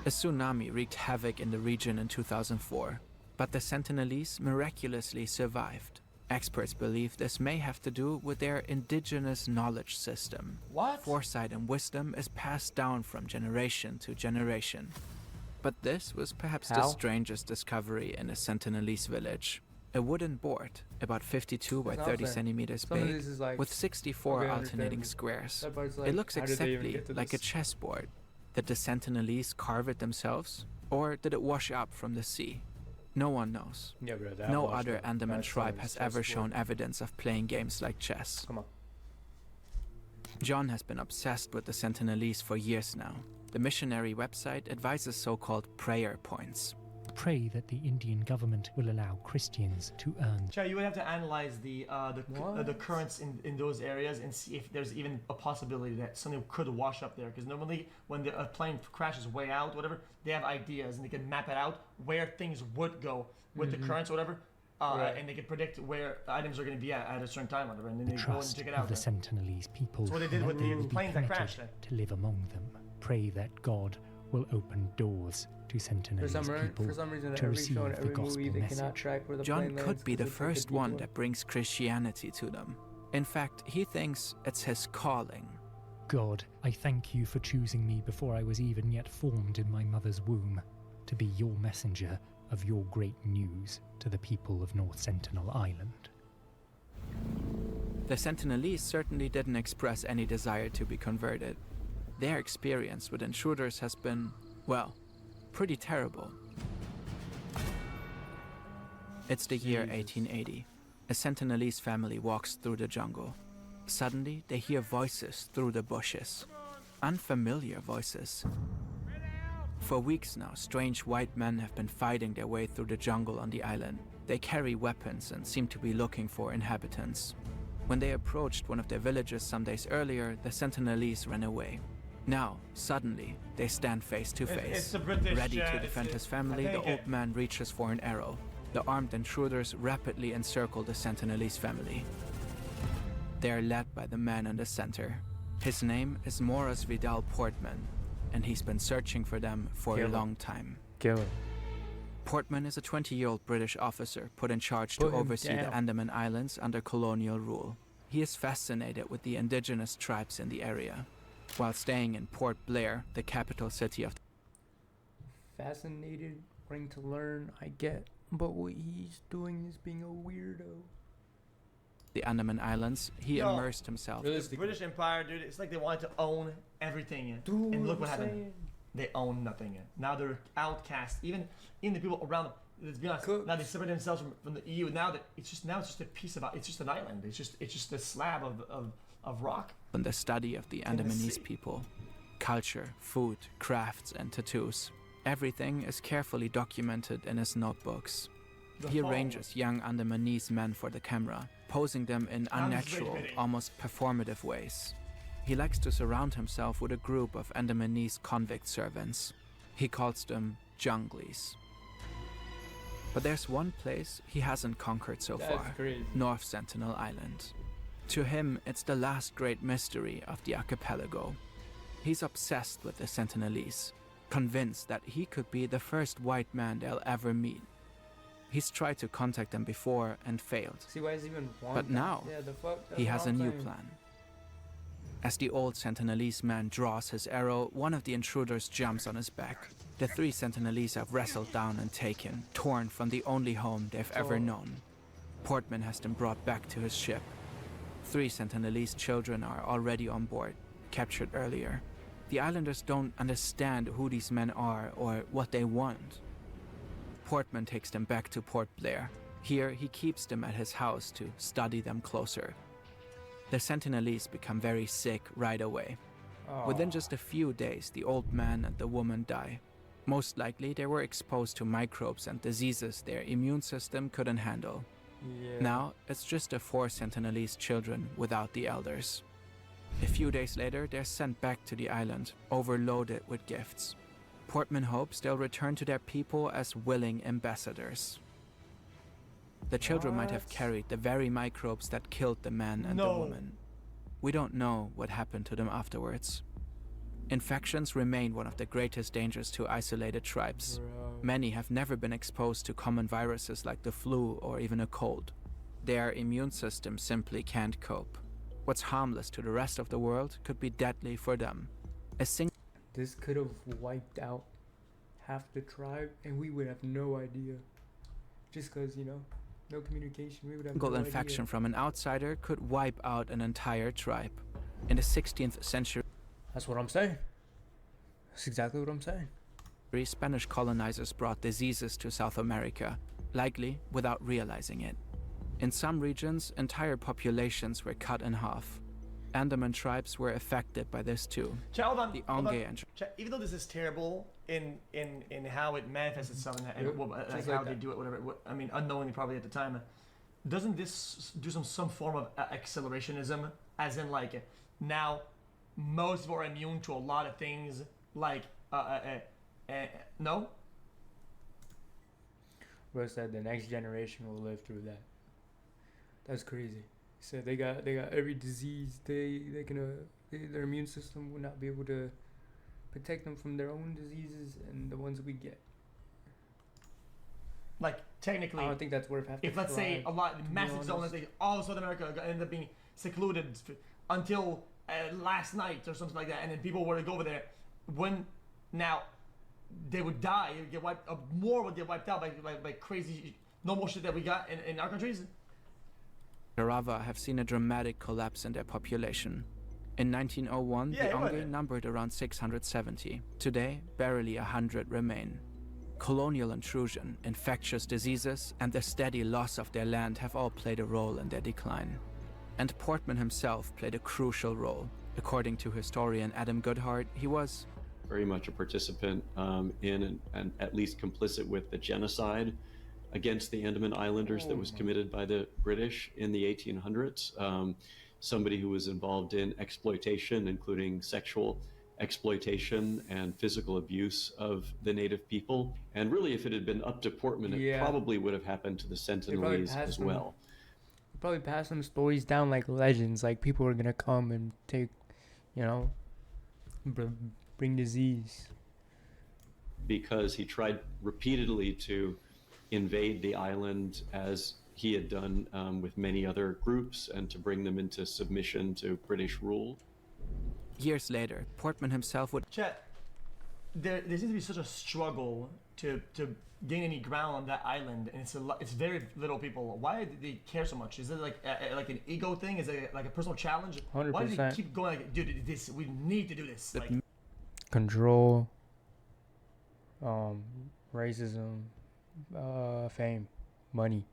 A tsunami wreaked havoc in the region in 2004, but the Sentinelese miraculously survived. Experts believe this may have to do with their indigenous knowledge system. what? Foresight and wisdom is passed down from generation to generation. But this was perhaps the How? strangest discovery in a Sentinelese village. A wooden board, about 52 by That's what I'm 30 saying. centimeters Some of big, this is like, with 64 okay, alternating understandable. squares. That part's It like, looks how did they even exactly get to like a this? chessboard. Did the Sentinelese carve it themselves? Or did it wash up from the sea? No one knows. Yeah, bro, that No washed other up. Andaman That's tribe someone's has ever chessboard. shown evidence of playing games like chess. Come on. John has been obsessed with the Sentinelese for years now. The missionary website advises so-called prayer points. Pray that the Indian government will allow Christians to earn. Chad, you would have to analyze the currents in those areas and see if there's even a possibility that something could wash up there. Because normally when a plane crashes way out, whatever, they have ideas and they can map it out where things would go with the currents, or whatever, Right. and they can predict where items are going to be at a certain time, whatever, and then The they go and trust check it of out. the Sentinelese people. That's what they did that with they the will be planes that crashed permitted to live among them. Pray that God will open doors to Sentinelese people For some reason, to every receive show and the every gospel movie, they cannot message. track where the John plane lands could be the 'cause they take first the one detour. that brings Christianity to them. In fact, he thinks it's his calling. God, I thank you for choosing me before I was even yet formed in my mother's womb, to be your messenger of your great news to the people of North Sentinel Island. The Sentinelese certainly didn't express any desire to be converted. their experience with intruders has been, well, pretty terrible. It's the year 1880. A Sentinelese family walks through the jungle. Suddenly, they hear voices through the bushes. Unfamiliar voices. For weeks now, strange white men have been fighting their way through the jungle on the island. They carry weapons and seem to be looking for inhabitants. When they approached one of their villages some days earlier, the Sentinelese ran away. Now, suddenly, they stand face to face. It's the British, Ready to defend his family, the old man reaches for an arrow. The armed intruders rapidly encircle the Sentinelese family. They are led by the man in the center. His name is Morris Vidal Portman, and he's been searching for them for a long time. Kill him. Portman is a 20-year-old British officer put in charge to oversee the Andaman Islands under colonial rule. He is fascinated with the indigenous tribes in the area. While staying in Port Blair, the capital city of... Fascinated, wanting to learn, I get. But what he's doing is being a weirdo. The Andaman Islands, he immersed himself. The British Empire, dude, it's like they wanted to own everything. Dude, and look what happened. They own nothing. Now they're outcast. Even the people around them. Let's be honest. Now they separate themselves from the EU. Now that it's just a piece of, it's just an island. It's just a slab of rock. And the study of the Andamanese people, culture, food, crafts, and tattoos. Everything is carefully documented in his notebooks. He arranges young Andamanese men for the camera, posing them in unnatural, almost performative ways. He likes to surround himself with a group of Andamanese convict servants. He calls them junglies. But there's one place he hasn't conquered so far, North Sentinel Island. To him, it's the last great mystery of the archipelago. He's obsessed with the Sentinelese, convinced that he could be the first white man they'll ever meet. He's tried to contact them before and failed. See, why is he even but now, he has a new plan. As the old Sentinelese man draws his arrow, one of the intruders jumps on his back. The three Sentinelese are wrestled down and taken, torn from the only home they've ever known. Portman has them brought back to his ship. 3 Sentinelese children are already on board, captured earlier. The islanders don't understand who these men are or what they want. Portman takes them back to Port Blair. Here, he keeps them at his house to study them closer. The Sentinelese become very sick right away. Within just a few days, the old man and the woman die. Most likely, they were exposed to microbes and diseases their immune system couldn't handle. Now, it's just the 4 Sentinelese children without the elders. A few days later, they're sent back to the island, overloaded with gifts. Portman hopes they'll return to their people as willing ambassadors. The children might have carried the very microbes that killed the man and the woman. We don't know what happened to them afterwards. Infections remain one of the greatest dangers to isolated tribes. Many have never been exposed to common viruses like the flu or even a cold. Their immune system simply can't cope. What's harmless to the rest of the world could be deadly for them. This could have wiped out half the tribe and we would have no idea. Just because, you know, no communication, we would have no infection idea. From an outsider could wipe out an entire tribe. In the 16th century... That's what I'm saying. That's exactly what I'm saying. Spanish colonizers brought diseases to South America, likely without realizing it. In some regions, entire populations were cut in half. Andaman tribes were affected by this too. Hold on. Even though this is terrible in how it manifests itself and like how they do it, whatever. I mean, unknowingly probably at the time. Doesn't this do some form of accelerationism? As in, like, now most people are immune to a lot of things. Like, no. Bro said the next generation will live through that. That's crazy. So they got every disease. Their immune system will not be able to protect them from their own diseases and the ones we get. Like, technically, I don't think that's worth having. If let's say a lot massive zones, all of South America ended up being secluded until last night or something like that, and then people were to go over there, when now they would die, get wiped. More would get wiped out by crazy normal shit that we got in our countries. Tarawa have seen a dramatic collapse in their population. In 1901, Yeah, the it would. Onge numbered around 670. Today, barely 100 remain. Colonial intrusion, infectious diseases, and the steady loss of their land have all played a role in their decline. And Portman himself played a crucial role. According to historian Adam Goodhart, he was very much a participant in and at least complicit with the genocide against the Andaman Islanders that was committed by the British in the 1800s. Somebody who was involved in exploitation, including sexual exploitation and physical abuse of the native people. And really, if it had been up to Portman, it probably would have happened to the Sentinelese as well. Probably pass some stories down like legends, like people are gonna come and take, you know, bring disease. Because he tried repeatedly to invade the island as he had done with many other groups and to bring them into submission to British rule. Years later, Portman himself would... Chet, there seems to be such a struggle to gain any ground on that island, and it's very little people. Why do they care so much? Is it like an ego thing? Is it like a personal challenge? 100%. Why do they keep going like, dude, we need to do this? Like, control, racism, fame, money.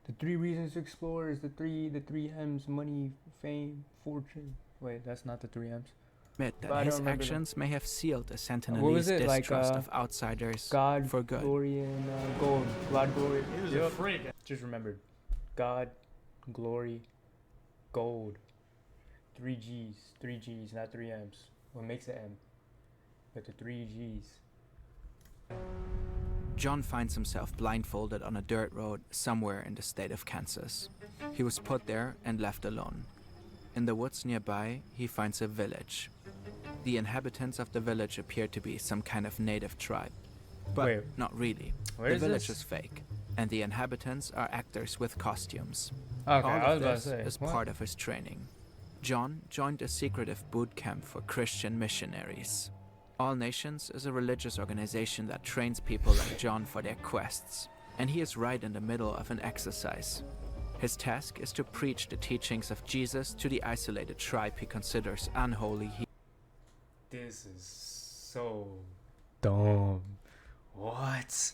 The 3 reasons to explore is the three M's: money, fame, fortune. Wait, that's not the 3 M's. Admit that his actions may have sealed the Sentinelese distrust of outsiders God, for good. Glory, and gold. God, glory. He was a freak. Just remembered. God, glory, gold. 3 G's, not 3 M's. What makes it M? But the 3 G's. John finds himself blindfolded on a dirt road somewhere in the state of Kansas. He was put there and left alone. In the woods nearby, he finds a village. The inhabitants of the village appear to be some kind of native tribe. But not really. The village is fake, and the inhabitants are actors with costumes. Okay, All I was of about this to say, is part of his training. John joined a secretive boot camp for Christian missionaries. All Nations is a religious organization that trains people like John for their quests, and he is right in the middle of an exercise. His task is to preach the teachings of Jesus to the isolated tribe he considers unholy. This is so dumb. What?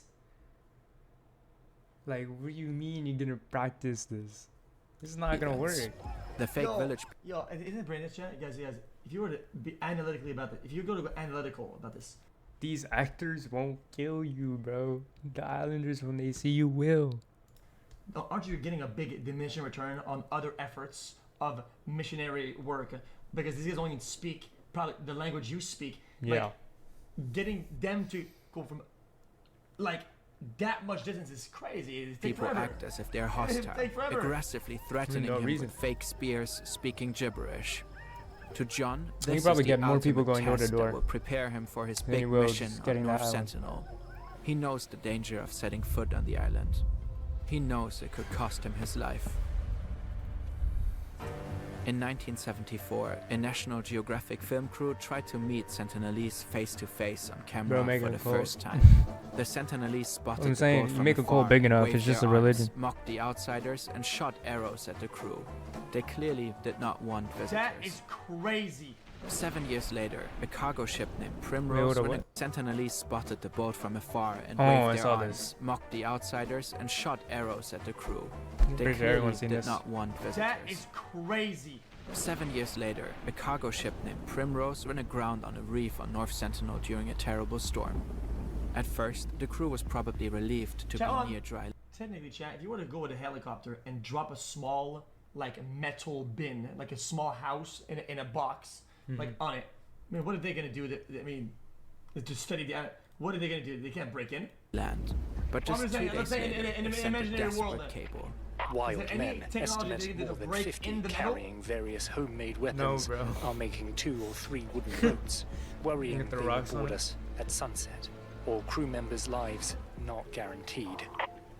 Like, what do you mean you're gonna practice this? This is not gonna work. The fake village. Yo, isn't it brain chat? Guys, if you were to be analytically about it, if you go to go analytical about this, these actors won't kill you, bro. The Islanders, when they see you, will. Aren't you getting a big diminishing return on other efforts of missionary work? Because these guys only speak probably the language you speak. Yeah. Like, getting them to go from like that much distance is crazy. People act as if they're hostile, aggressively threatening him with fake spears, speaking gibberish. To John, this is probably the get more people ultimate going door to test door that will prepare him for his than he big will mission just on getting North that island. Sentinel. He knows the danger of setting foot on the island. He knows it could cost him his life. In 1974, a National Geographic film crew tried to meet Sentinelese face-to-face on camera for the first time. The Sentinelese spotted I'm saying, the boat you from make a afar, call big enough, waved it's just their a religion. arms, mocked the outsiders, and shot arrows at the crew. They clearly did not want visitors. That is crazy. 7 years later, a cargo ship named Primrose, when the Sentinelese spotted the boat from afar and waved their arms, mocked the outsiders, and shot arrows at the crew. They clearly did not want visitors. That is crazy. 7 years later, a cargo ship named Primrose ran aground on a reef on North Sentinel during a terrible storm. At first, the crew was probably relieved to be near dry land. Technically, chat, if you were to go with a helicopter and drop a small, like, metal bin, like a small house in a box, like, on it, I mean, what are they going to do? To study the... What are they going to do? They can't break in? Land. But just 2 days later, they sent a desperate cable. Wild men, estimated more than 50, carrying various homemade weapons, are making 2 or 3 wooden boats, worrying they will board us at sunset. All crew members' lives not guaranteed.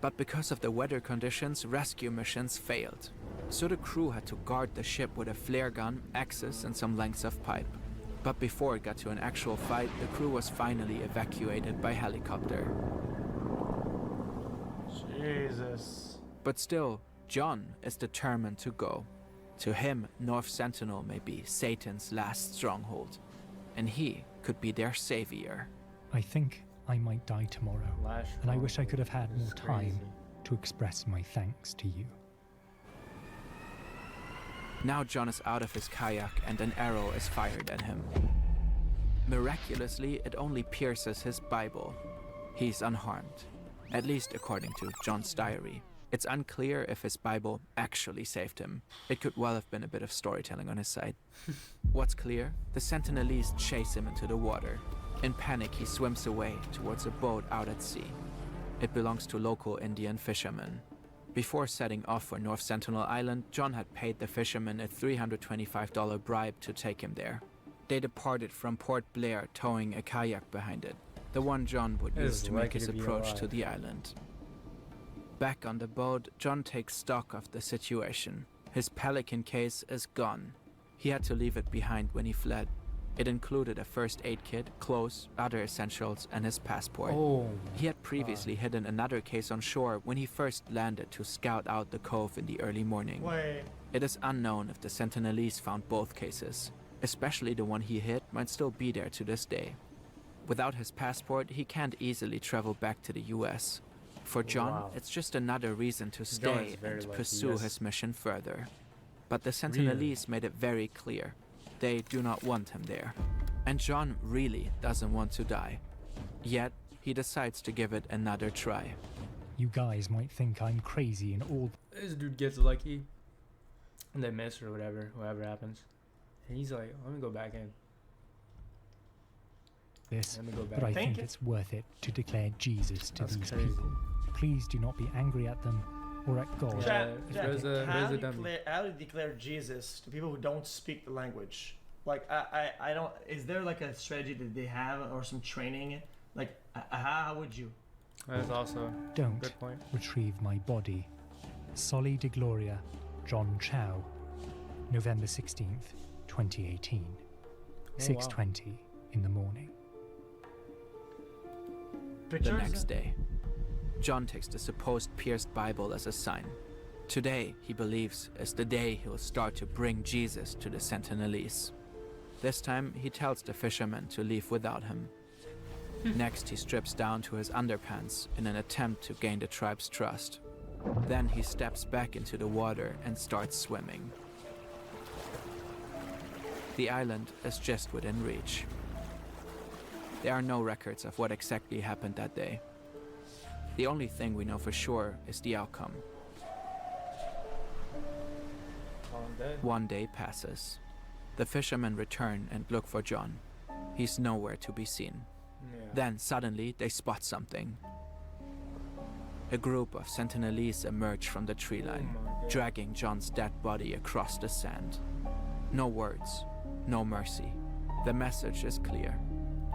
But because of the weather conditions, rescue missions failed. So the crew had to guard the ship with a flare gun, axes, and some lengths of pipe. But before it got to an actual fight, the crew was finally evacuated by helicopter. Jesus. But still, John is determined to go. To him, North Sentinel may be Satan's last stronghold, and he could be their savior. I think I might die tomorrow, and I wish I could have had more time to express my thanks to you. Now John is out of his kayak and an arrow is fired at him. Miraculously, it only pierces his Bible. He's unharmed, at least according to John's diary. It's unclear if his Bible actually saved him. It could well have been a bit of storytelling on his side. What's clear? The Sentinelese chase him into the water. In panic, he swims away towards a boat out at sea. It belongs to local Indian fishermen. Before setting off for North Sentinel Island, John had paid the fishermen a $325 bribe to take him there. They departed from Port Blair, towing a kayak behind it, the one John would use to make his approach to the island. Back on the boat, John takes stock of the situation. His Pelican case is gone. He had to leave it behind when he fled. It included a first aid kit, clothes, other essentials, and his passport. He had previously hidden another case on shore when he first landed to scout out the cove in the early morning. It is unknown if the Sentinelese found both cases. Especially the one he hid might still be there to this day. Without his passport, he can't easily travel back to the US. For John, it's just another reason to stay and pursue his mission further. But the Sentinelese made it very clear. They do not want him there. And John really doesn't want to die. Yet, he decides to give it another try. You guys might think I'm crazy and all. This dude gets lucky. And they miss or whatever happens. And he's like, let me go back in. This, but I think it's worth it to declare Jesus to these people. Please do not be angry at them or at God. How do you declare Jesus to people who don't speak the language? Like, I don't. Is there like a strategy that they have or some training? Like, how would you? That's also don't good point. Retrieve my body. Soli de Gloria, John Chow, November 16th, 2018, 6:20 in the morning. The next day, John takes the supposed pierced Bible as a sign. Today, he believes, is the day he will start to bring Jesus to the Sentinelese. This time, he tells the fishermen to leave without him. Next, he strips down to his underpants in an attempt to gain the tribe's trust. Then he steps back into the water and starts swimming. The island is just within reach. There are no records of what exactly happened that day. The only thing we know for sure is the outcome. One day passes. The fishermen return and look for John. He's nowhere to be seen. Then suddenly they spot something. A group of Sentinelese emerge from the tree line, dragging John's dead body across the sand. No words, no mercy. The message is clear.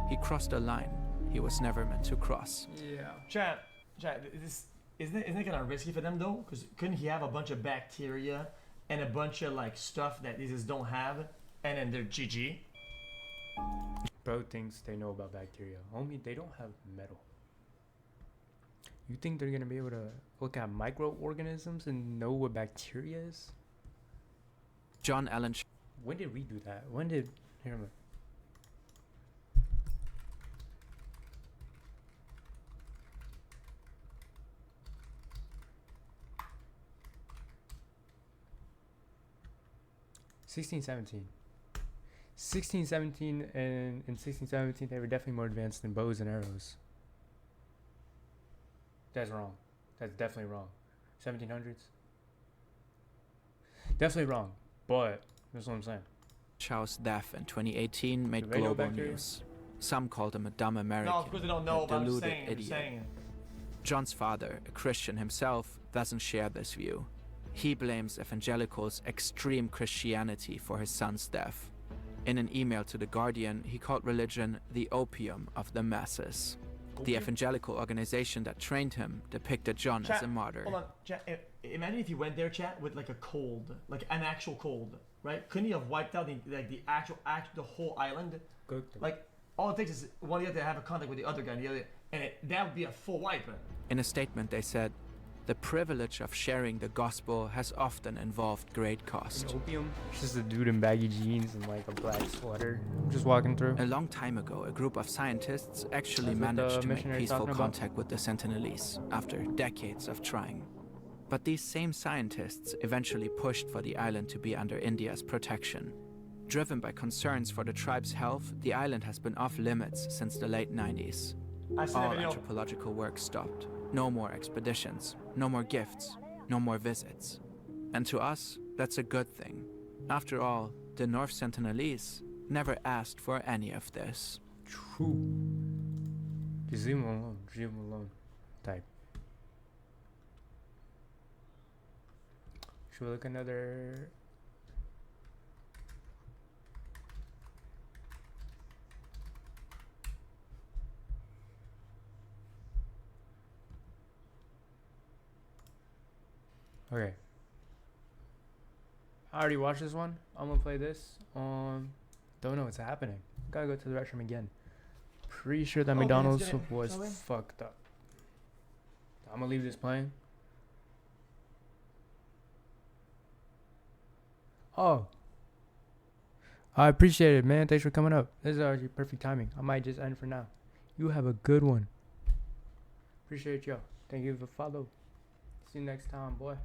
He crossed a line he was never meant to cross. Chad, isn't it kind of risky for them though? Because couldn't he have a bunch of bacteria and a bunch of like stuff that these don't have, and then they're GG? Bro thinks they know about bacteria. Homie, they don't have metal. You think they're gonna be able to look at microorganisms and know what bacteria is? John Allen. When did we do that? When did? Here, man. '16, 17, and in 16, 17, they were definitely more advanced than bows and arrows. That's wrong. That's definitely wrong. 1700s? Definitely wrong, but that's what I'm saying. Chow's death in 2018 made global news. Some called him a dumb American, no, of course they don't know, a deluded idiot. John's father, a Christian himself, doesn't share this view. He blames evangelicals' extreme Christianity for his son's death. In an email to The Guardian, he called religion the opium of the masses. The evangelical organization that trained him depicted John as a martyr. Hold on, chat, imagine if he went there, chat, with like a cold, like an actual cold, right? Couldn't he have wiped out the whole island? Like, all it takes is one of the other to have a contact with the other guy, and that would be a full wipe. In a statement, they said, The privilege of sharing the gospel has often involved great cost. Opium? It's just a dude in baggy jeans and like a black sweater just walking through. A long time ago, a group of scientists actually managed to make peaceful contact with the Sentinelese after decades of trying. But these same scientists eventually pushed for the island to be under India's protection. Driven by concerns for the tribe's health, the island has been off limits since the late 90s. All anthropological work stopped. No more expeditions, no more gifts, no more visits. And to us, that's a good thing. After all, the North Sentinelese never asked for any of this. True. Just leave him alone. Leave him alone. Type. Should we look another... Okay. I already watched this one. I'm gonna play this. Don't know what's happening. Gotta go to the restroom again. Pretty sure that McDonald's was fucked up. I'm gonna leave this playing. Oh. I appreciate it, man. Thanks for coming up. This is actually perfect timing. I might just end for now. You have a good one. Appreciate y'all. Thank you for the follow. See you next time, boy.